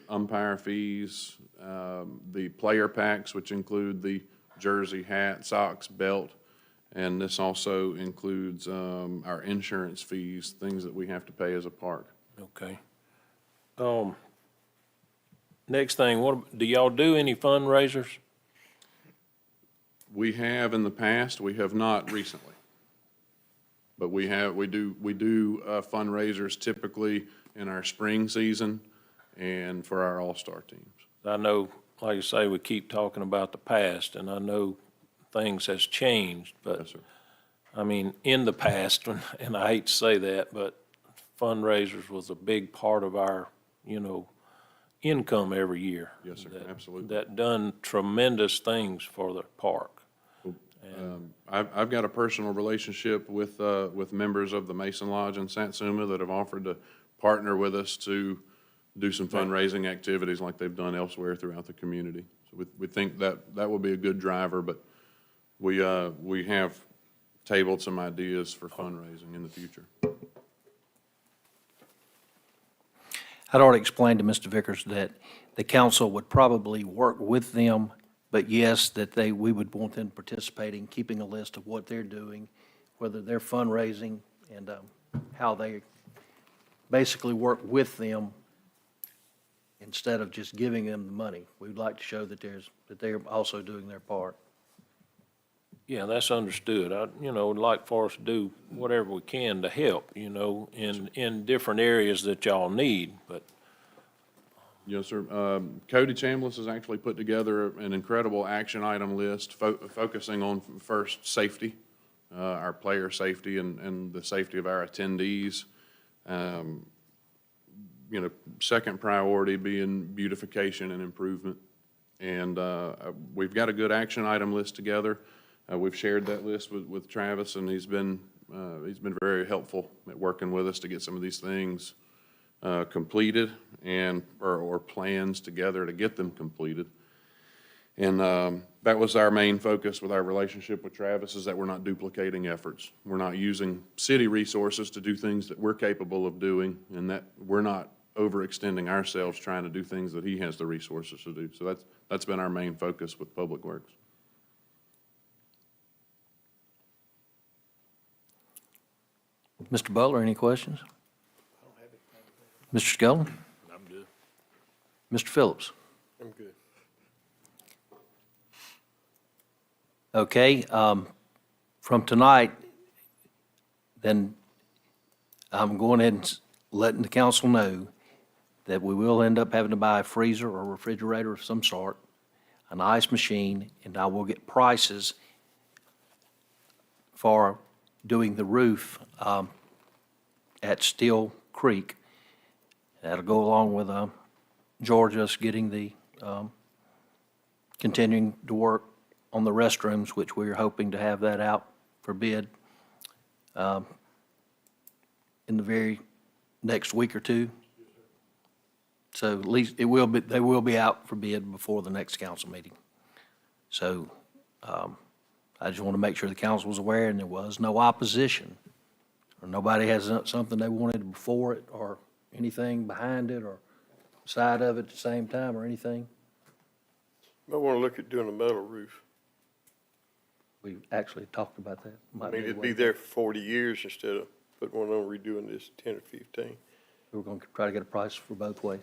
umpire fees, the player packs, which include the jersey, hat, socks, belt. And this also includes our insurance fees, things that we have to pay as a park. okay. Next thing, do y'all do any fundraisers? We have in the past, we have not recently. But we do fundraisers typically in our spring season and for our all-star teams. I know, like I say, we keep talking about the past, and I know things has changed, but, Yes, sir. I mean, in the past, and I hate to say that, but fundraisers was a big part of our, income every year. Yes, sir, That- absolutely. That done tremendous things for the park. I've got a personal relationship with members of the Mason Lodge in Satsuma that have offered to partner with us to do some fundraising activities like they've done elsewhere throughout the community. So we think that will be a good driver, but we have tabled some ideas for fundraising in the future. I'd already explained to Mr. Vickers that the council would probably work with them, but yes, that we would want them participating, keeping a list of what they're doing, whether they're fundraising, and how they basically work with them instead of just giving them the money. We'd like to show that they're also doing their part. Yeah, that's understood. Would like for us to do whatever we can to help, in different areas that y'all need, but Yes, sir. Cody Chambliss has actually put together an incredible action item list focusing on first safety, our player safety and the safety of our attendees. Second priority being beautification and improvement. And we've got a good action item list together. We've shared that list with Travis, and he's been very helpful at working with us to get some of these things completed or plans together to get them completed. And that was our main focus with our relationship with Travis, is that we're not duplicating efforts. We're not using city resources to do things that we're capable of doing, and that we're not overextending ourselves trying to do things that he has the resources to do. So that's been our main focus with Public Works. Mr. Butler, any questions? Mr. Skelton? I'm good. Mr. Phillips? I'm good. Okay, from tonight, then I'm going ahead and letting the council know that we will end up having to buy a freezer or refrigerator of some sort, an ice machine, and I will get prices for doing the roof at Steel Creek. That'll go along with Georgia's getting the, continuing to work on the restrooms, which we're hoping to have that out for bid in the very next week or two. So at least they will be out for bid before the next council meeting. So I just want to make sure the council was aware and there was no opposition, or nobody has something they wanted before it or anything behind it or side of it at the same time or anything. I want to look at doing a metal roof. We actually talked about that. I mean, it'd be there for 40 years instead of putting one on redoing this 10 or 15. We were going to try to get a price for both ways.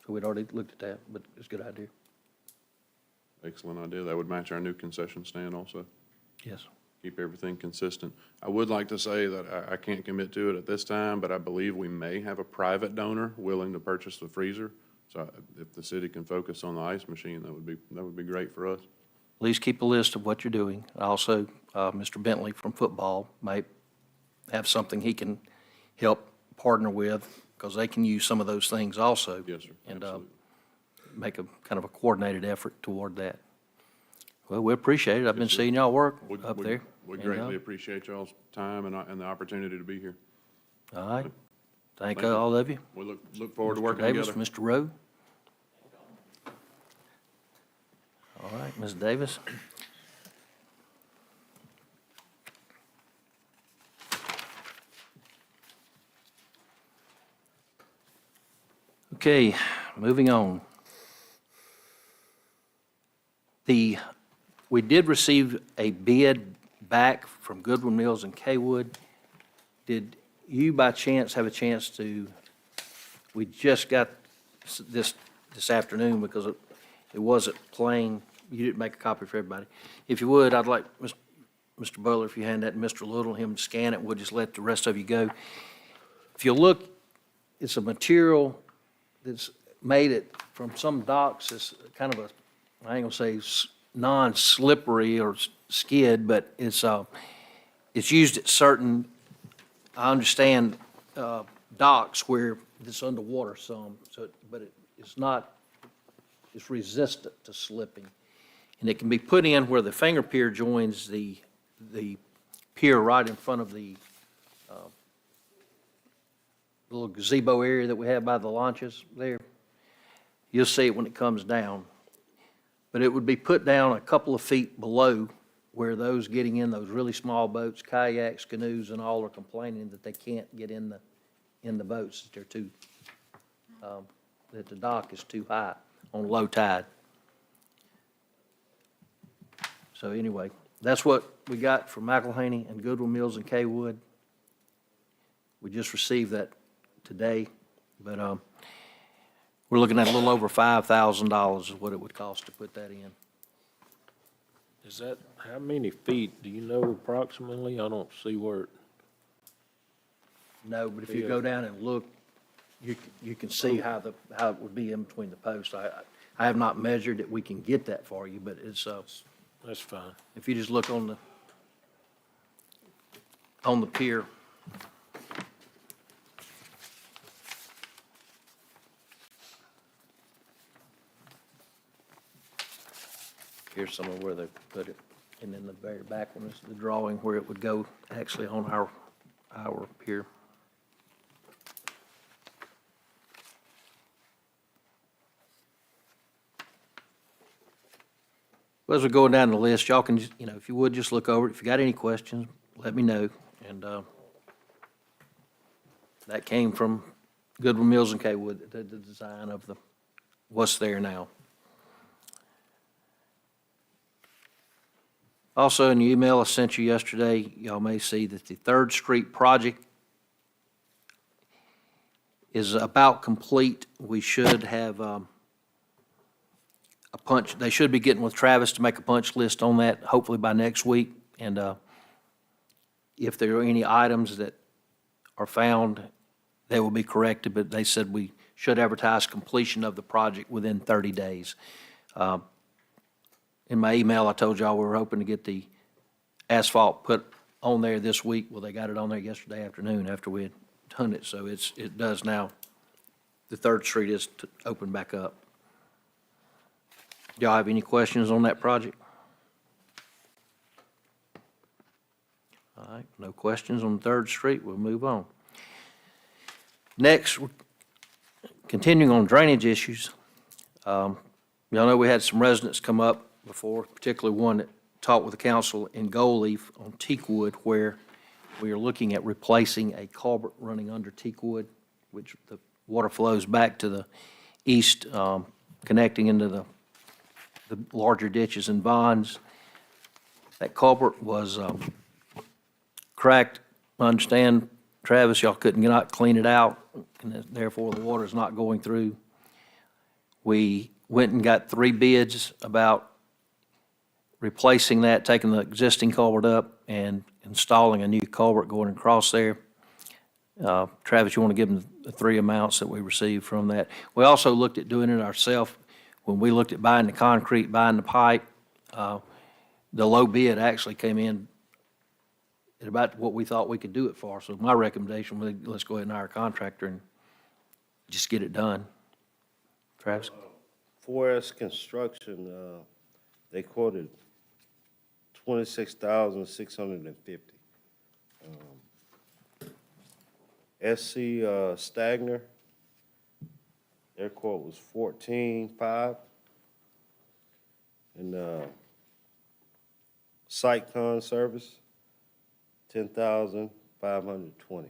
So we'd already looked at that, but it's a good idea. Excellent idea. That would match our new concession stand also. Yes. Keep everything consistent. I would like to say that I can't commit to it at this time, but I believe we may have a private donor willing to purchase the freezer. So if the city can focus on the ice machine, that would be great for us. At least keep a list of what you're doing. Also, Mr. Bentley from football might have something he can help partner with, because they can use some of those things also. Yes, sir. And Absolutely. make a kind of a coordinated effort toward that. Well, we appreciate it. I've been Yes, sir. seeing y'all work We- up we- there. We And, greatly appreciate y'all's time and the opportunity to be here. All right. Thank Thank you. all of you. We look forward to Mr. working Davis, together. Mr. Rowe. All All right, Ms. Davis. Okay, moving on. We did receive a bid back from Goodwin Mills and Kaywood. Did you by chance have a chance to, we just got this afternoon because it wasn't plain, you didn't make a copy for everybody. If you would, I'd like Mr. Butler, if you hand that to Mr. Little, him to scan it, we'll just let the rest of you go. If you look, it's a material that's made it from some docks, it's kind of a, I ain't gonna say non-slippery or skid, but it's used at certain, I understand, docks where it's underwater some, so, but it's not, it's resistant to slipping. And it can be put in where the finger pier joins the pier right in front of the little gazebo area that we have by the launches there. You'll see it when it comes down. But it would be put down a couple of feet below where those getting in those really small boats, kayaks, canoes, and all are complaining that they can't get in the boats, that they're too, that the dock is too high on low tide. So anyway, that's what we got from McElhaney and Goodwin Mills and Kaywood. We just received that today, but we're looking at a little over $5,000 is what it would cost to put that in. Is that, how many feet, do you know approximately? I don't see where it. No, but if you go down and look, you can see how it would be in between the posts. I have not measured it, we can get that for you, but it's, That's fine. if you just look on the pier. Here's some of where they put it, and then the very back one is the drawing where it would go actually on our pier. Well, as we're going down the list, y'all can, just, if you would, just look over it. If you got any questions, let me know. And that came from Goodwin Mills and Kaywood, the design of what's there now. Also, in the email I sent you yesterday, y'all may see that the 3rd Street project is about complete. We should have a punch, they should be getting with Travis to make a punch list on that, hopefully by next week. And if there are any items that are found, they will be corrected, but they said we should advertise completion of the project within 30 days. In my email, I told y'all we were hoping to get the asphalt put on there this week. Well, they got it on there yesterday afternoon after we had done it, so it does now. The 3rd Street is open back up. Y'all have any questions on that project? All right, no questions on 3rd Street. We'll move on. Next, continuing on drainage issues. Y'all know we had some residents come up before, particularly one that talked with the council in Gold Leaf on Teakwood, where we are looking at replacing a culvert running under Teakwood, which the water flows back to the east, connecting into the larger ditches and ponds. That culvert was cracked. I understand, Travis, y'all couldn't not clean it out, and therefore the water is not going through. We went and got 3 bids about replacing that, taking the existing culvert up and installing a new culvert going across there. Travis, you want to give them the 3 amounts that we received from that? We also looked at doing it ourselves. When we looked at buying the concrete, buying the pipe, the low bid actually came in at about what we thought we could do it for. So my recommendation was, let's go ahead and hire a contractor and just get it done. Travis? 4S Construction, they quoted $26,650. SC Stagner, their quote was $14,500. And, SiteCon service, 10,520.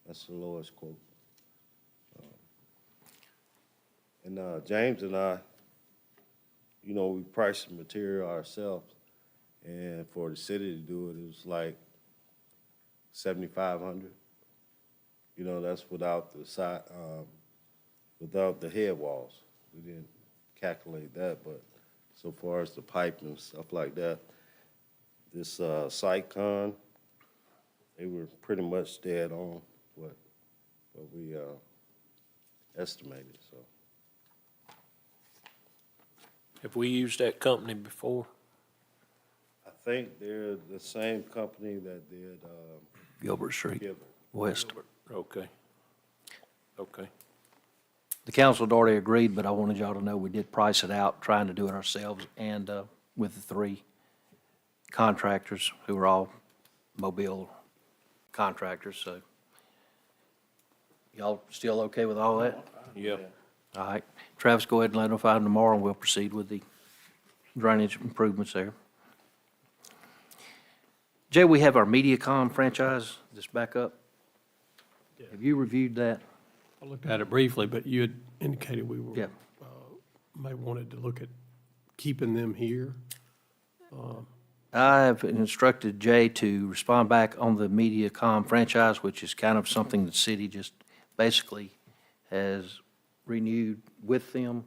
That's the lowest quote. And, James and I, you know, we priced the material ourselves, and for the city to do it, it was like 7,500. You know, that's without the side, without the head walls. We didn't calculate that, but so far as the pipe and stuff like that, this, SiteCon, they were pretty much dead on what we, estimated, so. Have we used that company before? I think they're the same company that did, Gilbert Street Gilbert. West. Okay. Okay. The council had already agreed, but I wanted y'all to know we did price it out, trying to do it ourselves, and with the three contractors who are all Mobile contractors, so. Y'all still okay with all that? Yep. All right. Travis, go ahead and notify them tomorrow, and we'll proceed with the drainage improvements there. Jay, we have our MediaCom franchise that's back up. Yeah. Have you reviewed that? I looked at it briefly, but you had indicated we were, Yeah. may wanted to look at keeping them here. I have instructed Jay to respond back on the MediaCom franchise, which is kind of something the city just basically has renewed with them.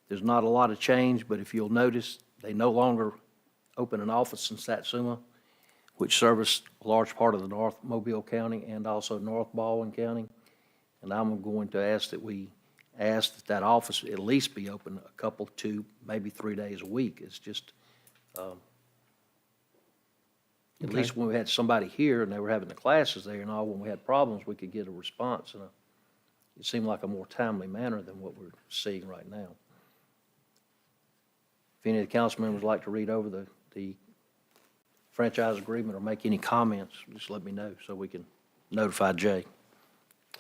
There's not a lot of change, but if you'll notice, they no longer open an office in Satsuma, which serviced a large part of the North Mobile County and also North Baldwin County. And I'm going to ask that office at least be open a couple, 2, maybe 3 days a week. It's just, at least when we had somebody here and they were having the classes there and all, when we had problems, we could get a response in it seemed like a more timely manner than what we're seeing right now. If any of the council members would like to read over the franchise agreement or make any comments, just let me know so we can notify Jay.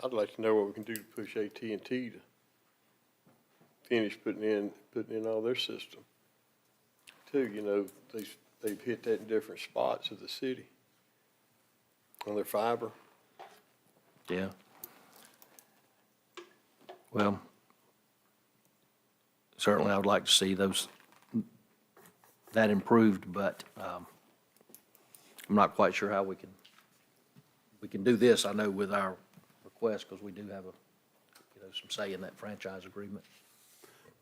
I'd like to know what we can do to push AT&T to finish putting in all their system. Too, you know, they've hit that in different spots of the city on their fiber. Yeah. Well, certainly I would like to see that improved, but I'm not quite sure how we can do this, I know, with our request, because we do have some say in that franchise agreement.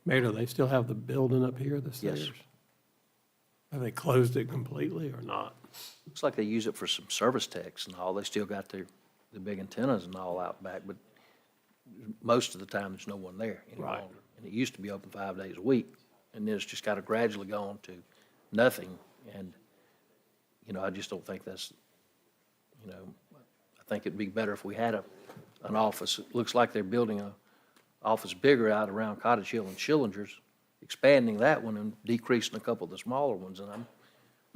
Mayor, do they still have the building up here, the Yes. stairs? Have they closed it completely or not? Looks like they use it for some service techs and all. They still got the big antennas and all out back, but most of the time, there's no one there any Right. longer. And it used to be open 5 days a week, and then it's just kind of gradually gone to nothing. And, I just don't think that's, I think it'd be better if we had an office. It looks like they're building a office bigger out around Cottage Hill and Schillinger's, expanding that one and decreasing a couple of the smaller ones. And I'd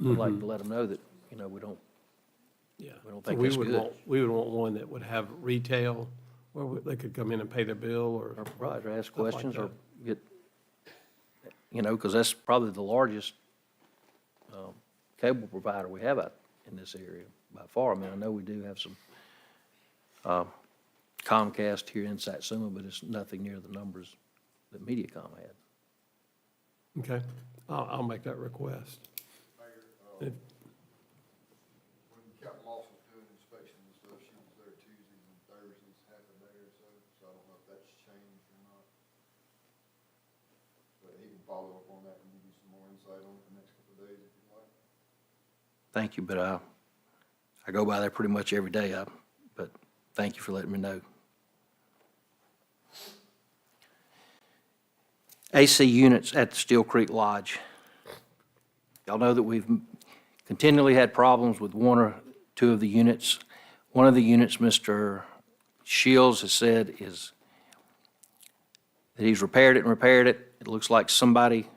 like to let them know that, we don't, Yeah. We don't So think that's good. We would want one that would have retail, where they could come in and pay their bill or. right, or ask stuff like questions or that. get, because that's probably the largest cable provider we have out in this area by far. I mean, I know we do have some Comcast here in Satsuma, but it's nothing near the numbers that MediaCom had. Okay, I'll make that request. If- When Captain Moss was doing inspections and stuff, she was there Tuesdays and Thursdays, half a day or so, so I don't know if that's changed or not. But he can follow up on that and give you some more insight on it the next couple of days if you'd like. Thank you, but I go by there pretty much every day, but thank you for letting me know. AC units at the Steel Creek Lodge. Y'all know that we've continually had problems with one or two of the units. One of the units, Mr. Shields has said is that he's repaired it. It looks like somebody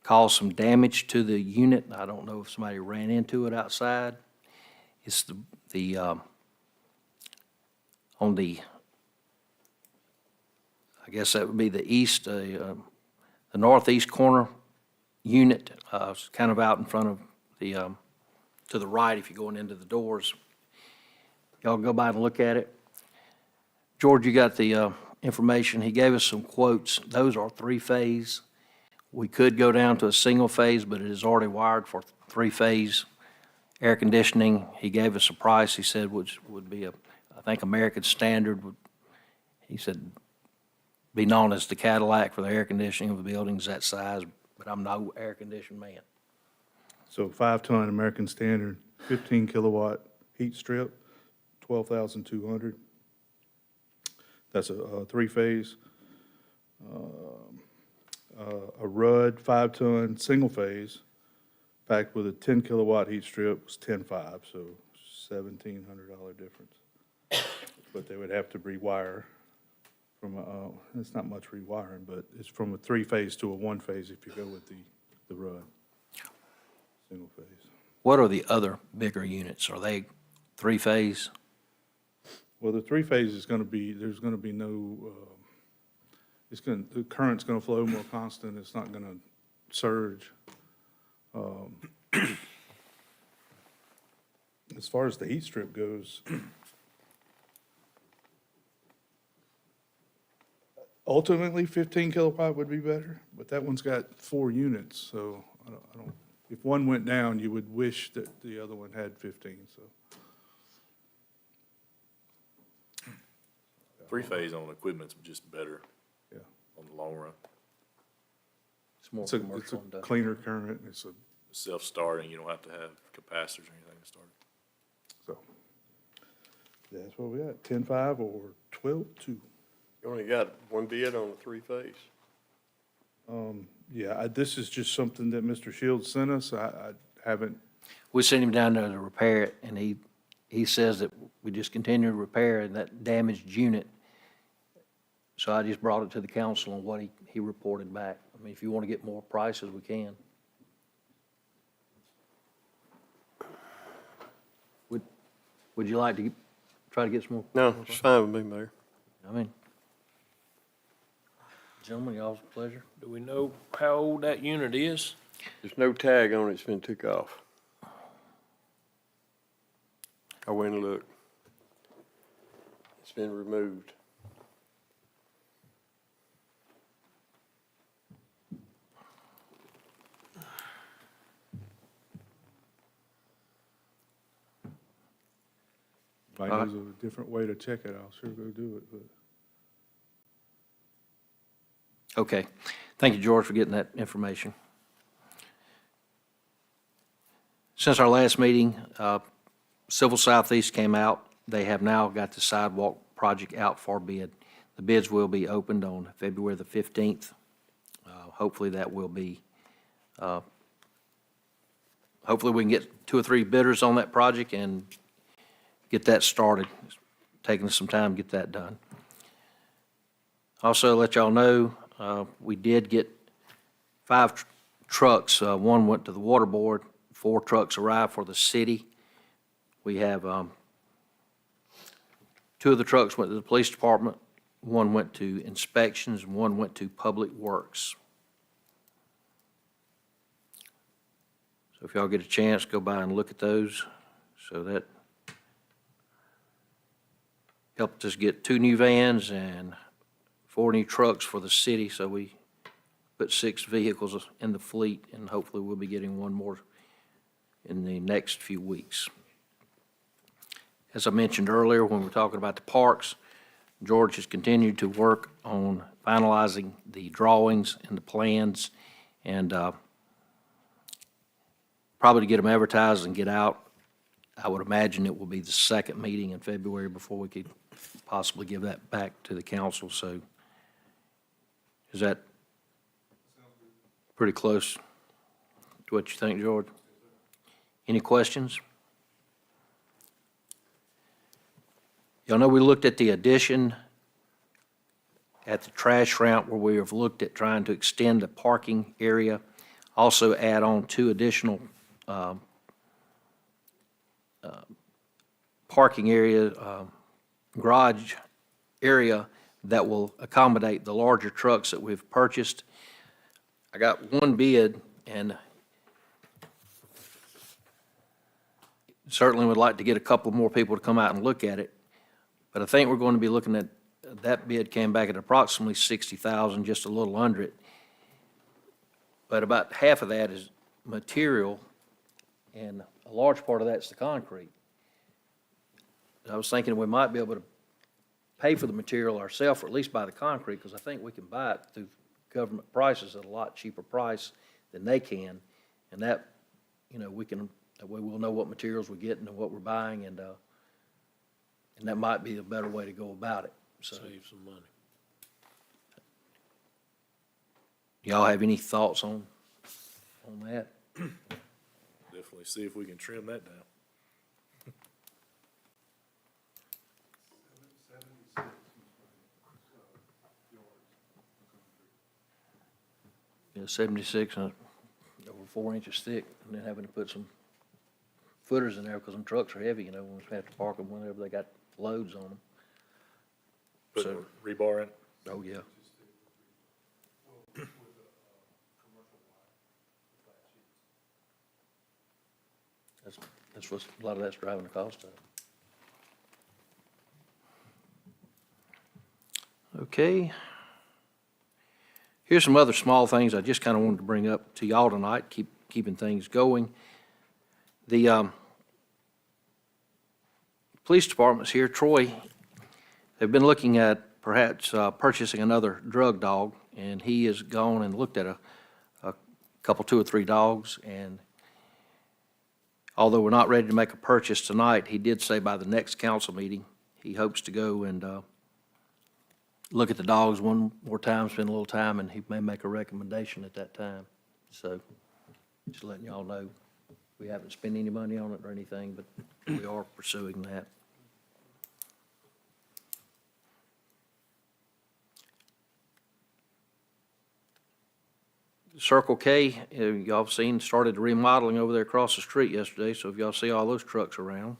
caused some damage to the unit. I don't know if somebody ran into it outside. It's on the, I guess that would be the east, The northeast corner unit, is kind of out in front of the, to the right if you're going into the doors. Y'all go by and look at it. George, you got the information. He gave us some quotes. Those are three-phase. We could go down to a single-phase, but it is already wired for three-phase air conditioning. He gave us a price, he said, which would be I think American Standard would, he said, be known as the Cadillac for the air conditioning of the buildings that size, but I'm no air conditioned man. So 5-ton American Standard, 15 kilowatt heat strip, 12,200. That's a three-phase. A Rudd 5-ton, single-phase, packed with a 10 kilowatt heat strip was 10.5, so $1,700 difference. But they would have to rewire from it's not much rewiring, but it's from a three-phase to a one-phase if you go with the Rudd, single-phase. What are the other bigger units? Are they three-phase? Well, the three-phase is going to be, there's going to be no, the current's going to flow more constant, it's not going to surge. As far as the heat strip goes, ultimately 15 kilowatt would be better, but that one's got 4 units, so I don't, if one went down, you would wish that the other one had 15, so. Three-phase on equipment's just better. Yeah. On the long run. It's more It's a commercial industrial. cleaner current, it's a, Self-starting, you don't have to have capacitors or anything to start it. so. That's what we got, 10.5 or 12.2. You only got one bid on the three-phase? Yeah, this is just something that Mr. Shields sent us. I haven't, We sent him down there to repair it, and he says that we just continue to repair that damaged unit. So I just brought it to the council on what he reported back. I mean, if you want to get more prices, we can. Would you like to try to get some more? No, it's fine with me, Mayor. I mean, gentlemen, y'all's pleasure. Do we know how old that unit is? There's no tag on it, it's been took off. I went and looked. It's been removed. if I knows a different way to check it, I'll sure go do it, but. Okay. Thank you, George, for getting that information. Since our last meeting, Civil Southeast came out. They have now got the sidewalk project out for bid. The bids will be opened on February the 15th. Hopefully that will be, hopefully we can get 2 or 3 bidders on that project and get that started. It's taking us some time to get that done. Also, let y'all know, we did get 5 trucks. One went to the water board. 4 trucks arrived for the city. We have 2 of the trucks went to the police department. 1 went to inspections, and 1 went to public works. So if y'all get a chance, go by and look at those. So that helped us get 2 new vans and 4 new trucks for the city. So we put 6 vehicles in the fleet, and hopefully we'll be getting 1 more in the next few weeks. As I mentioned earlier, when we were talking about the parks, George has continued to work on finalizing the drawings and the plans, and probably to get them advertised and get out. I would imagine it will be the 2nd meeting in February before we could possibly give that back to the council. So is that pretty close to what you think, George? Any questions? Y'all know we looked at the addition at the trash ramp where we have looked at trying to extend the parking area, also add on 2 additional parking area, garage area that will accommodate the larger trucks that we've purchased. I got one bid, and certainly would like to get a couple more people to come out and look at it. But I think we're going to be looking at, that bid came back at approximately 60,000, just a little under it. But about half of that is material, and a large part of that's the concrete. I was thinking we might be able to pay for the material ourselves, or at least buy the concrete, because I think we can buy it through government prices at a lot cheaper price than they can. And that, we can, that way we'll know what materials we're getting and what we're buying, and that might be a better way to go about it, so. Save some money. Y'all have any thoughts on that? Definitely see if we can trim that down. Yeah, 76 and over 4 inches thick, and then having to put some footers in there because them trucks are heavy, when we have to park them whenever they got loads on them. Put So- rebar in. Oh, yeah. That's what, a lot of that's driving the cost up. Okay. Here's some other small things I just kind of wanted to bring up to y'all tonight, keeping things going. The police department's here. Troy, they've been looking at perhaps purchasing another drug dog, and he has gone and looked at a couple, 2 or 3 dogs, and although we're not ready to make a purchase tonight, he did say by the next council meeting, he hopes to go and look at the dogs one more time, spend a little time, and he may make a recommendation at that time. So, just letting y'all know, we haven't spent any money on it or anything, but we are pursuing that. Circle K, y'all have seen, started remodeling over there across the street yesterday, so if y'all see all those trucks around.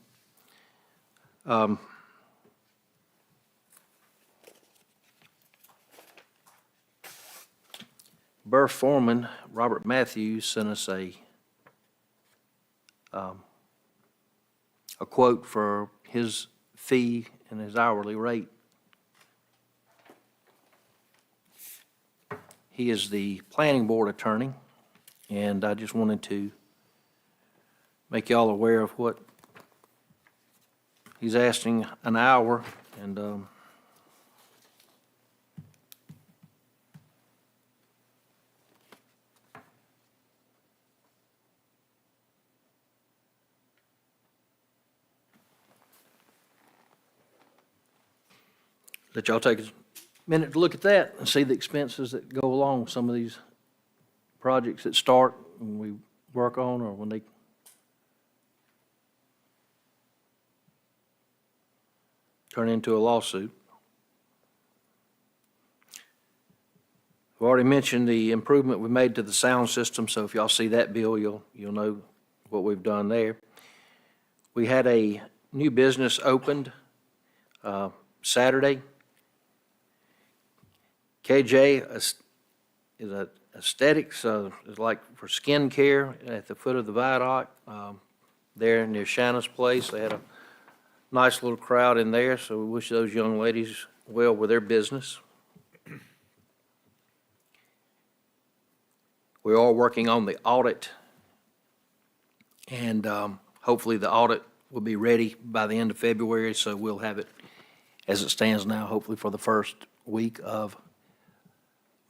Burr Foreman, Robert Matthews, sent us a quote for his fee and his hourly rate. He is the planning board attorney, and I just wanted to make y'all aware of what he's asking an hour, and let y'all take a minute to look at that and see the expenses that go along with some of these projects that start and we work on, or when they turn into a lawsuit. I've already mentioned the improvement we made to the sound system, so if y'all see that bill, you'll know what we've done there. We had a new business opened Saturday. KJ is a aesthetics, is like for skin care at the foot of the viaduct, there near Shanna's place. They had a nice little crowd in there, so we wish those young ladies well with their business. We are working on the audit, and hopefully the audit will be ready by the end of February, so we'll have it as it stands now, hopefully for the first week of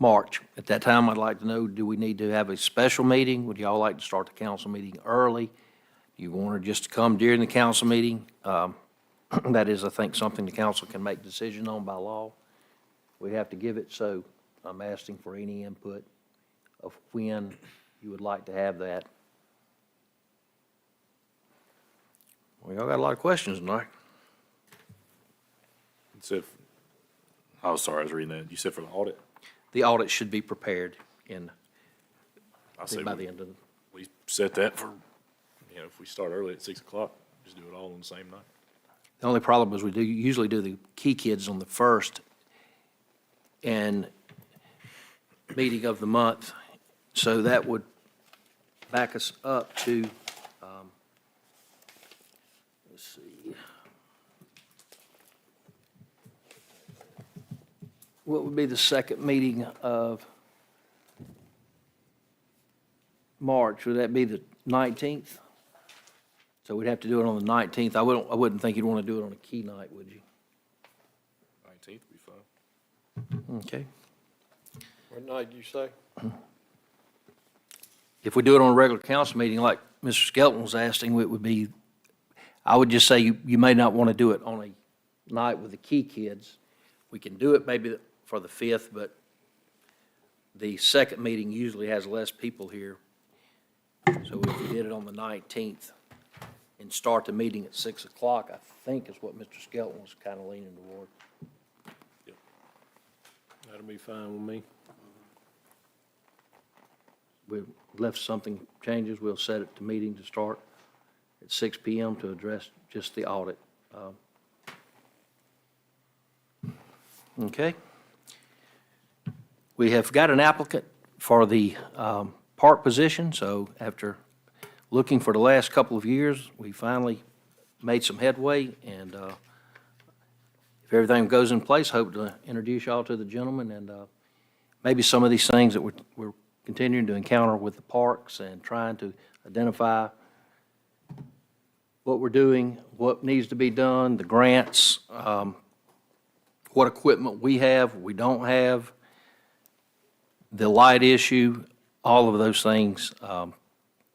March. At that time, I'd like to know, do we need to have a special meeting? Would y'all like to start the council meeting early? Do you want to just come during the council meeting? That is, I think, something the council can make decision on by law. We have to give it, so I'm asking for any input of when you would like to have that. Well, y'all got a lot of questions tonight. You said, I was sorry, I was reading that. You said for the audit? The audit should be prepared I say by the end of the. we set that for, if we start early at 6 o'clock, just do it all on the same night. The only problem is we usually do the key kids on the first and meeting of the month, So that would back us up to, let's see. What would be the second meeting of March? Would that be the 19th? So we'd have to do it on the 19th. I wouldn't think you'd want to do it on a key night, would you? 19th would be fine. Okay. What night did you say? If we do it on a regular council meeting, like Mr. Skelton was asking, it would be, I would just say you may not want to do it on a night with the key kids. We can do it maybe for the 5th, but the second meeting usually has less people here. So if we did it on the 19th and start the meeting at 6 o'clock, I think is what Mr. Skelton was kind of leaning toward. That'll be fine with me. If something changes, we'll set it to meeting to start at 6 PM to address just the audit. Okay. We have got an applicant for the park position, so after looking for the last couple of years, we finally made some headway, and if everything goes in place, hope to introduce y'all to the gentleman, and maybe some of these things that we're continuing to encounter with the parks and trying to identify what we're doing, what needs to be done, the grants, what equipment we have, we don't have, the light issue, all of those things.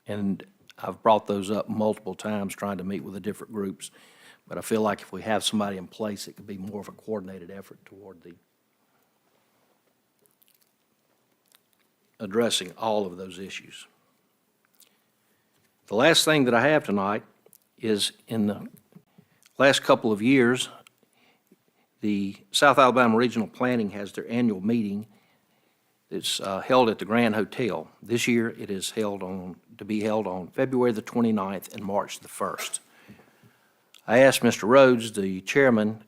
And I've brought those up multiple times trying to meet with the different groups. But I feel like if we have somebody in place, it could be more of a coordinated effort toward the addressing all of those issues. The last thing that I have tonight is in the last couple of years, the South Alabama Regional Planning has their annual meeting. It's held at the Grand Hotel. This year, it is to be held on February the 29th and March the 1st. I asked Mr. Rhodes, the chairman,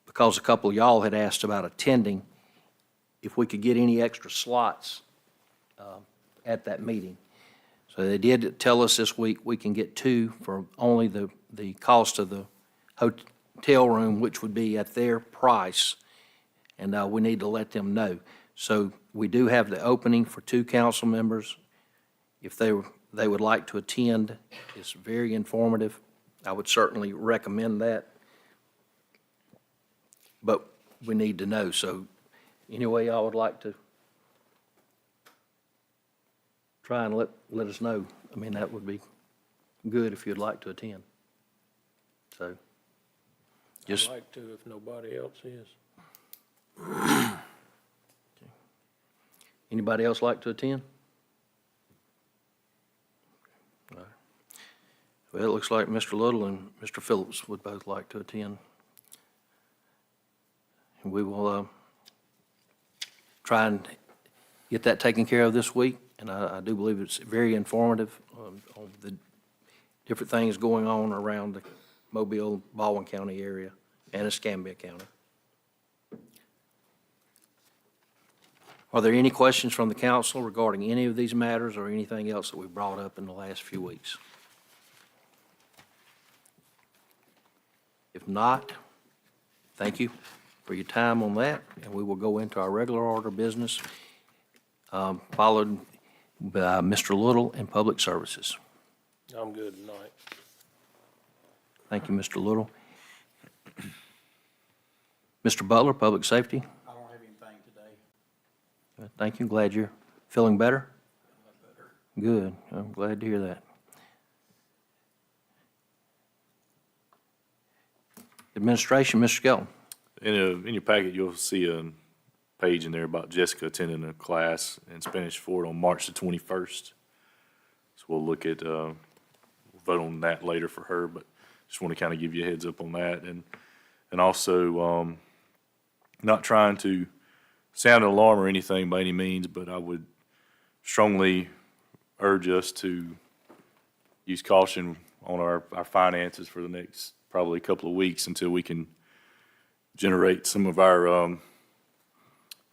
because a couple of y'all had asked about attending, if we could get any extra slots at that meeting. So they did tell us this week we can get 2 for only the cost of the hotel room, which would be at their price, and we need to let them know. So we do have the opening for 2 council members. If they would like to attend, it's very informative. I would certainly recommend that. But we need to know. So anyway, I would like to try and let us know. I mean, that would be good if you'd like to attend. So just. I'd like to if nobody else is. Anybody else like to attend? All right. Well, it looks like Mr. Little and Mr. Phillips would both like to attend. And we will try and get that taken care of this week, and I do believe it's very informative on the different things going on around the Mobile, Baldwin County area and Escambia County. Are there any questions from the council regarding any of these matters or anything else that we've brought up in the last few weeks? If not, thank you for your time on that, and we will go into our regular order of business, followed by Mr. Little in Public Services. I'm good tonight. Thank you, Mr. Little. Mr. Butler, Public Safety. I don't have anything today. Thank you. Glad you're feeling better. Good. I'm glad to hear that. Administration, Mr. Skelton. In your packet, you'll see a page in there about Jessica attending a class in Spanish Fort on March the 21st. So we'll look at, we'll vote on that later for her, but just want to kind of give you a heads up on that. And also, not trying to sound an alarm or anything by any means, but I would strongly urge us to use caution on our finances for the next probably a couple of weeks until we can generate some of our,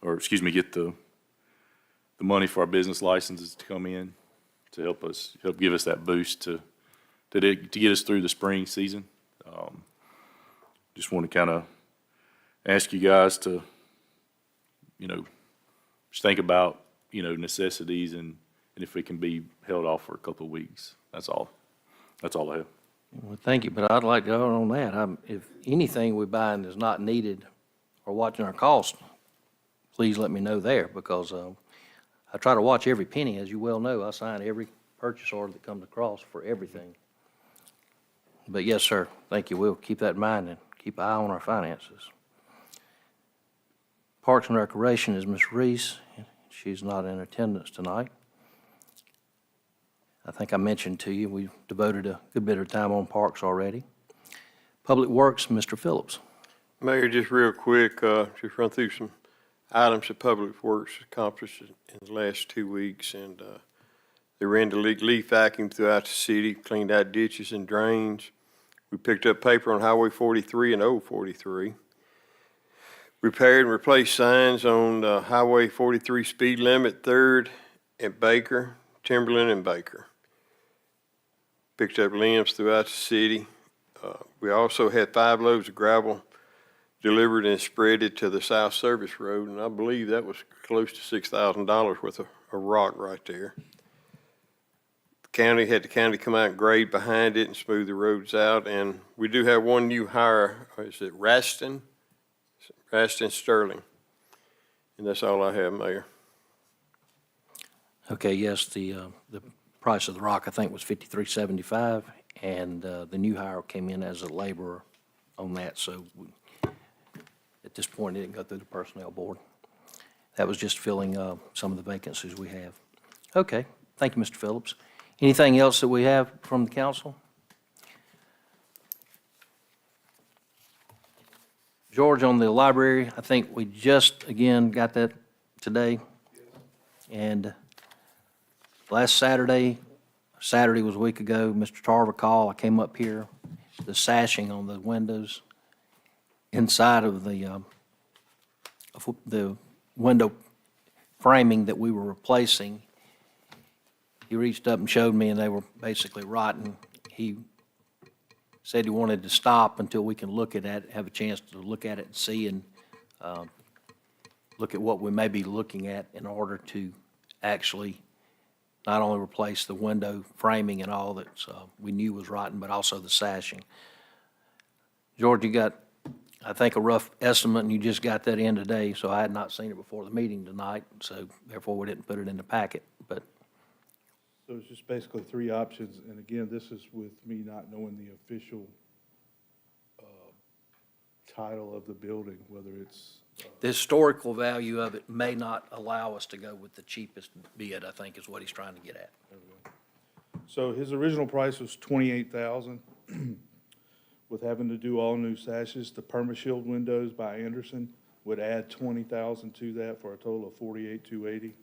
get the the money for our business licenses to come in to help give us that boost to get us through the spring season. Just want to kind of ask you guys to, just think about, necessities and if it can be held off for a couple of weeks. That's all. That's all I have. Well, thank you, but I'd like to go on that. If anything we buy and is not needed or watching our cost, please let me know there, because I try to watch every penny. As you well know, I sign every purchase order that comes across for everything. But yes, sir, thank you. We'll keep that in mind and keep an eye on our finances. Parks and Recreation is Ms. Reese. She's not in attendance tonight. I think I mentioned to you, we've devoted a good bit of time on parks already. Public Works, Mr. Phillips. Mayor, just real quick, just run through some items that Public Works accomplished in the last 2 weeks. And they ran the leaf vacuum throughout the city, cleaned out ditches and drains. We picked up paper on Highway 43 and Old 43. Repaired and replaced signs on Highway 43 speed limit, 3rd at Baker, Timberland and Baker. Picked up limbs throughout the city. We also had 5 loads of gravel delivered and spreaded to the South Service Road, and I believe that was close to $6,000 worth of rock right there. The county come out and grade behind it and smooth the roads out, and we do have one new hire. Is it Raston Sterling? And that's all I have, Mayor. Okay, yes, the price of the rock, I think, was $53.75, and the new hire came in as a laborer on that, so at this point, it didn't go through the personnel board. That was just filling some of the vacancies we have. Okay, thank you, Mr. Phillips. Anything else that we have from the council? George, on the library, I think we just, again, got that today. And last Saturday was a week ago, Mr. Tarver called, I came up here, the sashing on the windows inside of the window framing that we were replacing. He reached up and showed me, and they were basically rotten. He said he wanted to stop until we can look at it, have a chance to look at it and see and look at what we may be looking at in order to actually not only replace the window framing and all that we knew was rotten, but also the sashing. George, you got, I think, a rough estimate, and you just got that in today, so I had not seen it before the meeting tonight, so therefore we didn't put it in the packet. But So it's just basically 3 options, and again, this is with me not knowing the official title of the building, whether it's the historical value of it may not allow us to go with the cheapest bid, I think, is what he's trying to get at. So his original price was $28,000. With having to do all new sashes, the PermaShield windows by Anderson would add $20,000 to that for a total of $48,280.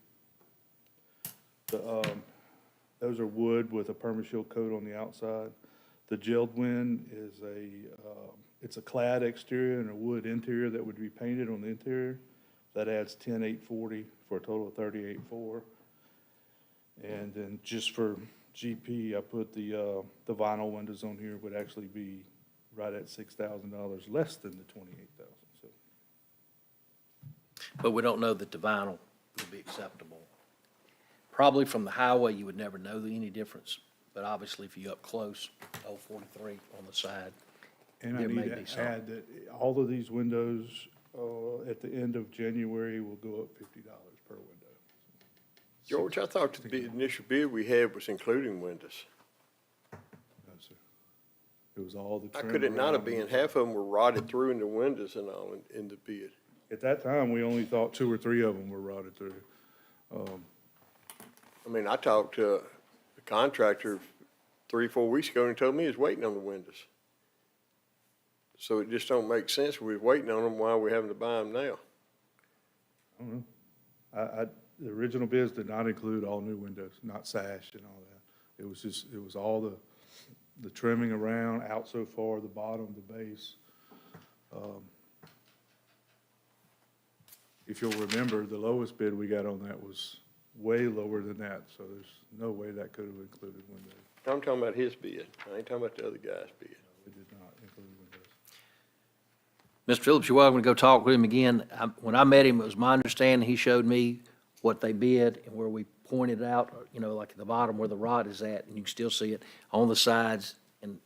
Those are wood with a PermaShield coat on the outside. The gelled wind is it's a clad exterior and a wood interior that would be painted on the interior. That adds $10,840 for a total of $38,400. And then just for GP, I put the vinyl windows on here would actually be right at $6,000 less than the $28,000. So But we don't know that the vinyl would be acceptable. Probably from the highway, you would never know any difference, but obviously if you're up close, 43 on the side, And I there may need be to some. add that all of these windows, at the end of January, will go up $50 per window. George, I thought the initial bid we had was including windows. No, sir. It was all the How trim could it not have around. been? Half of them were rotted through in the windows and all in the bid. At that time, we only thought 2 or 3 of them were rotted through. I mean, I talked to a contractor 3 or 4 weeks ago, and he told me he was waiting on the windows. So it just don't make sense. We're waiting on them while we're having to buy them now. I don't know. The original bids did not include all new windows, not sash and all that. It was all the trimming around, out so far, the bottom, the base. If you'll remember, the lowest bid we got on that was way lower than that, so there's no way that could have included windows. I'm talking about his bid. I ain't talking about the other guy's bid. We did not include windows. Mr. Phillips, you're welcome to go talk with him again. When I met him, it was my understanding, he showed me what they bid and where we pointed out, like at the bottom where the rod is at, and you can still see it on the sides. And,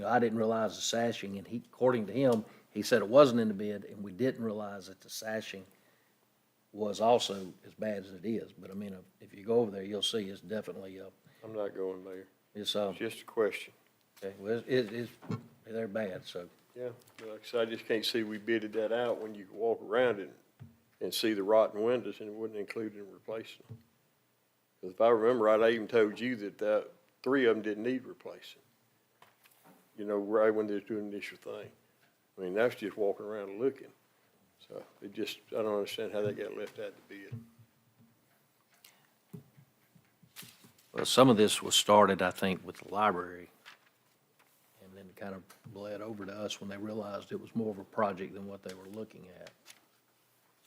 I didn't realize the sashing, and according to him, he said it wasn't in the bid, and we didn't realize that the sashing was also as bad as it is. But I mean, if you go over there, you'll see it's definitely, I'm not going there. it's, It's just a question. okay, well, they're bad, so. Yeah, but like I said, I just can't see we bidded that out when you walk around it and see the rotten windows, and it wasn't included in replacing them. Because if I remember right, I even told you that 3 of them didn't need replacing. Right when they was doing the initial thing. I mean, that's just walking around and looking. So I don't understand how that got left out of the bid. Well, some of this was started, I think, with the library, and then kind of bled over to us when they realized it was more of a project than what they were looking at.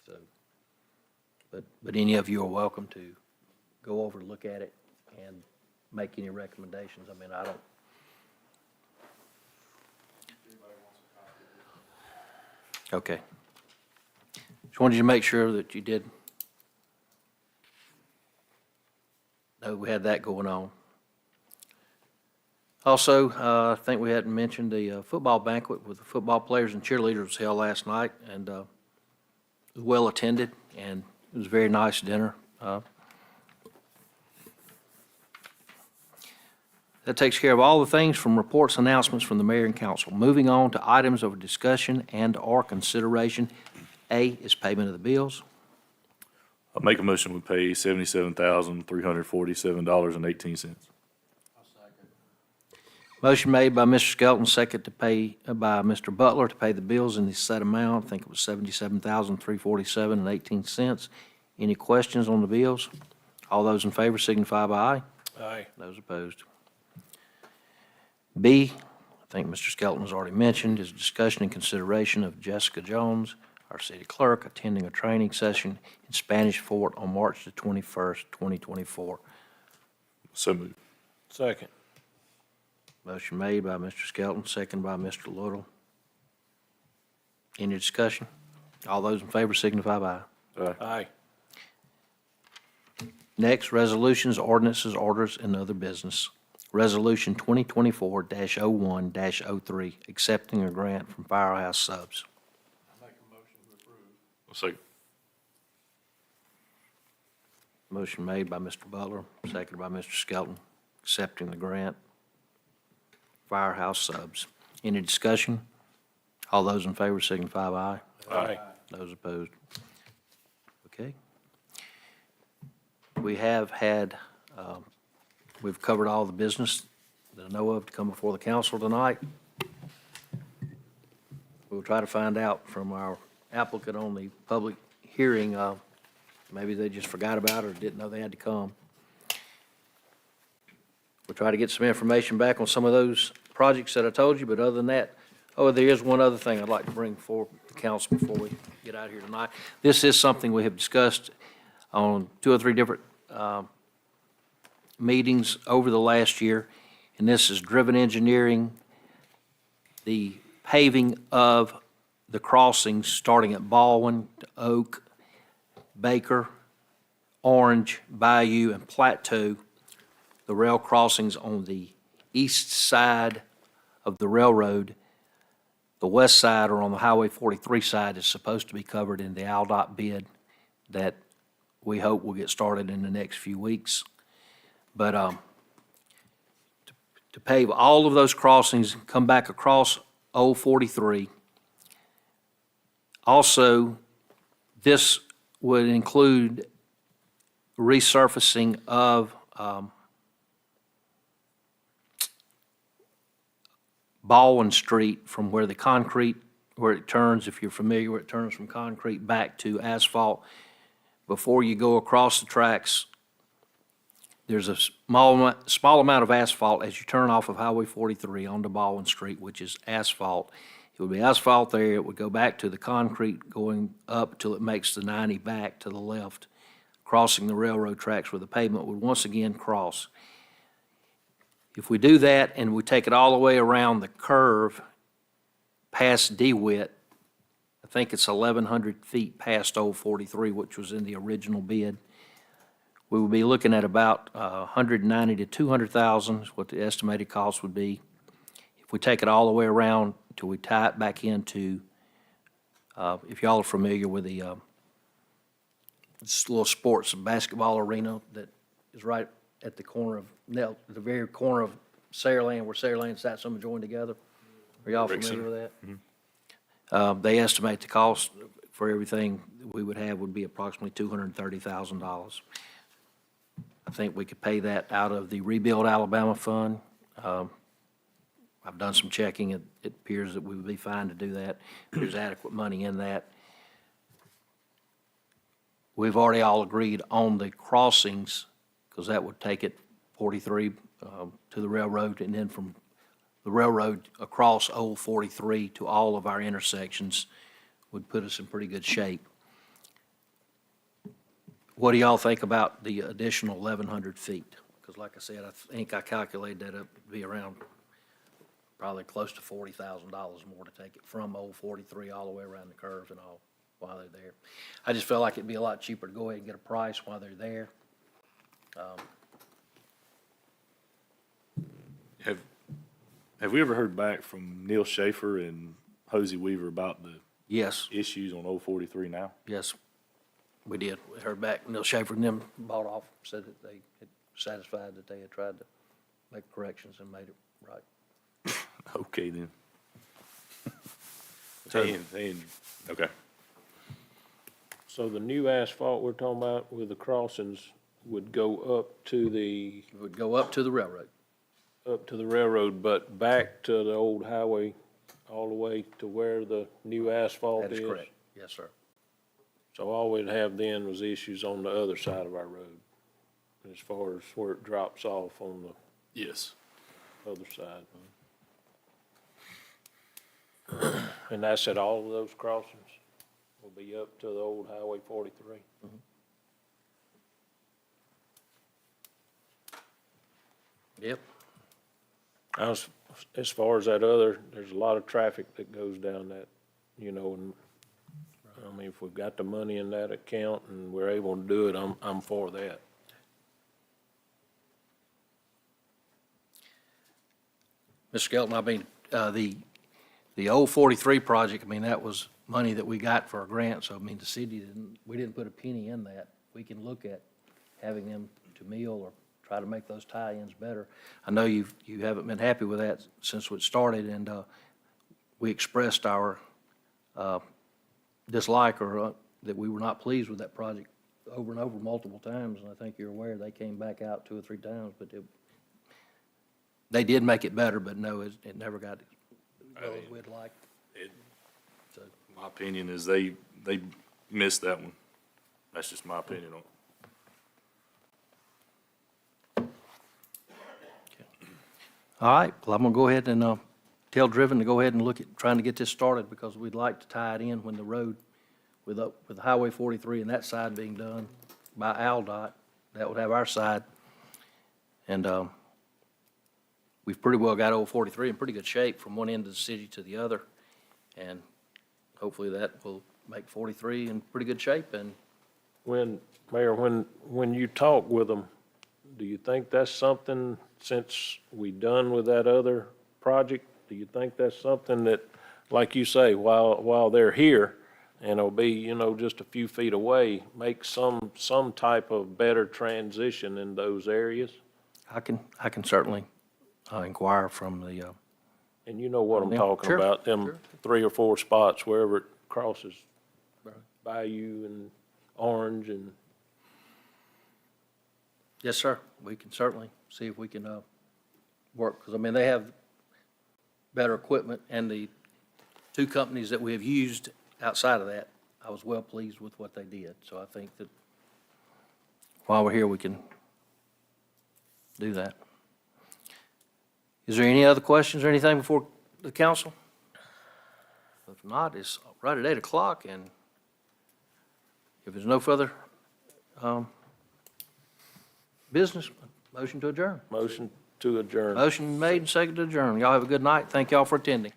So, but any of you are welcome to go over, look at it, and make any recommendations. I mean, I don't. Okay. Just wanted you to make sure that you did. No, we had that going on. Also, I think we hadn't mentioned the football banquet with the football players and cheerleaders was held last night, and it was well attended, and it was a very nice dinner. That takes care of all the things from reports and announcements from the mayor and council. Moving on to items of discussion and/or consideration. A is payment of the bills. I'll make a motion we pay $77,347.18. Motion made by Mr. Skelton, second to pay by Mr. Butler to pay the bills in the set amount. I think it was $77,347.18. Any questions on the bills? All those in favor signify by aye. Aye. Those opposed. B, I think Mr. Skelton has already mentioned, is discussion and consideration of Jessica Jones, our city clerk, attending a training session in Spanish Fort on March the 21st, 2024. So moved. Second. Motion made by Mr. Skelton, second by Mr. Little. Any discussion? All those in favor signify by aye. Aye. Next, resolutions, ordinances, orders, and other business. Resolution 2024-01-03, accepting a grant from Firehouse Subs. Second. Motion made by Mr. Butler, seconded by Mr. Skelton, accepting the grant. Firehouse Subs. Any discussion? All those in favor signify by aye. Aye. Those opposed. Okay. We have had, we've covered all the business that I know of to come before the council tonight. We'll try to find out from our applicant on the public hearing, maybe they just forgot about it or didn't know they had to come. We'll try to get some information back on some of those projects that I told you, but other than that, there is one other thing I'd like to bring forward to the council before we get out of here tonight. This is something we have discussed on 2 or 3 different meetings over the last year, and this is Driven Engineering, the paving of the crossings starting at Baldwin to Oak, Baker, Orange, Bayou, and Plateau, the rail crossings on the east side of the railroad. The west side, or on the Highway 43 side, is supposed to be covered in the ALDOT bid that we hope will get started in the next few weeks. But to pave all of those crossings and come back across Old 43. Also, this would include resurfacing of Baldwin Street from where it turns, if you're familiar, where it turns from concrete back to asphalt. Before you go across the tracks, there's a small amount of asphalt as you turn off of Highway 43 onto Baldwin Street, which is asphalt. It would be asphalt there. It would go back to the concrete going up till it makes the 90 back to the left, crossing the railroad tracks where the pavement would once again cross. If we do that and we take it all the way around the curve past DeWitt, I think it's 1,100 feet past Old 43, which was in the original bid. We would be looking at about 190 to 200,000 is what the estimated cost would be. If we take it all the way around till we tie it back into, if y'all are familiar with the this little sports basketball arena that is right at the corner of, the very corner of Saraland, where Saraland and Satsuma join together. Are y'all familiar with that? They estimate the cost for everything that we would have would be approximately $230,000. I think we could pay that out of the Rebuild Alabama Fund. I've done some checking. It appears that we would be fine to do that. There's adequate money in that. We've already all agreed on the crossings, because that would take it 43 to the railroad, and then from the railroad across Old 43 to all of our intersections would put us in pretty good shape. What do y'all think about the additional 1,100 feet? Because like I said, I think I calculated that up to be around probably close to $40,000 more to take it from Old 43 all the way around the curves and all while they're there. I just felt like it'd be a lot cheaper to go ahead and get a price while they're there. Have we ever heard back from Neil Schaefer and Hosey Weaver about the Yes, issues on 043 now? yes, we did. We heard back. Neil Schaefer and them bought off, said that they had satisfied that they had tried to make corrections and made it right. Okay, then. So- Okay. So the new asphalt we're talking about with the crossings would go up to the, It would go up to the railroad. but back to the old highway, all the way to where the new asphalt That is? is correct. Yes, sir. So all we'd have then was issues on the other side of our road, as far as where it drops off on the Yes. other side. And that's at all of those crossings? Will be up to the old Highway 43? Yep. As far as that other, there's a lot of traffic that goes down that, and, I mean, if we've got the money in that account and we're able to do it, I'm for that. Mr. Skelton, I mean, the old 43 project, I mean, that was money that we got for a grant, so I mean, the city we didn't put a penny in that. We can look at having them to mill or try to make those tie-ins better. I know you haven't been happy with that since it started, and we expressed our dislike or that we were not pleased with that project over and over multiple times, and I think you're aware they came back out 2 or 3 times, but they did make it better, but no, it never got as well as we'd like. So, My opinion is they missed that one. That's just my opinion on it. all right, well, I'm gonna go ahead and tell Driven to go ahead and look at trying to get this started, because we'd like to tie it in when the road with Highway 43 and that side being done by AlDOT, that would have our side. And we've pretty well got Old 43 in pretty good shape from one end of the city to the other. And hopefully that will make 43 in pretty good shape. And Mayor, when you talk with them, do you think that's something, since we done with that other project, do you think that's something that, like you say, while they're here, and it'll be, just a few feet away, make some type of better transition in those areas? I can certainly inquire from the, And you know what I'm Yeah, talking sure, about, them sure. 3 or 4 spots wherever it crosses Bayou and Orange and. yes, sir, we can certainly see if we can work, because, I mean, they have better equipment, and the 2 companies that we have used outside of that, I was well pleased with what they did. So I think that while we're here, we can do that. Is there any other questions or anything before the council? If not, it's right at 8 o'clock, and if there's no further business? Motion to adjourn. Motion to adjourn. Motion made and seconded to adjourn. Y'all have a good night. Thank y'all for attending.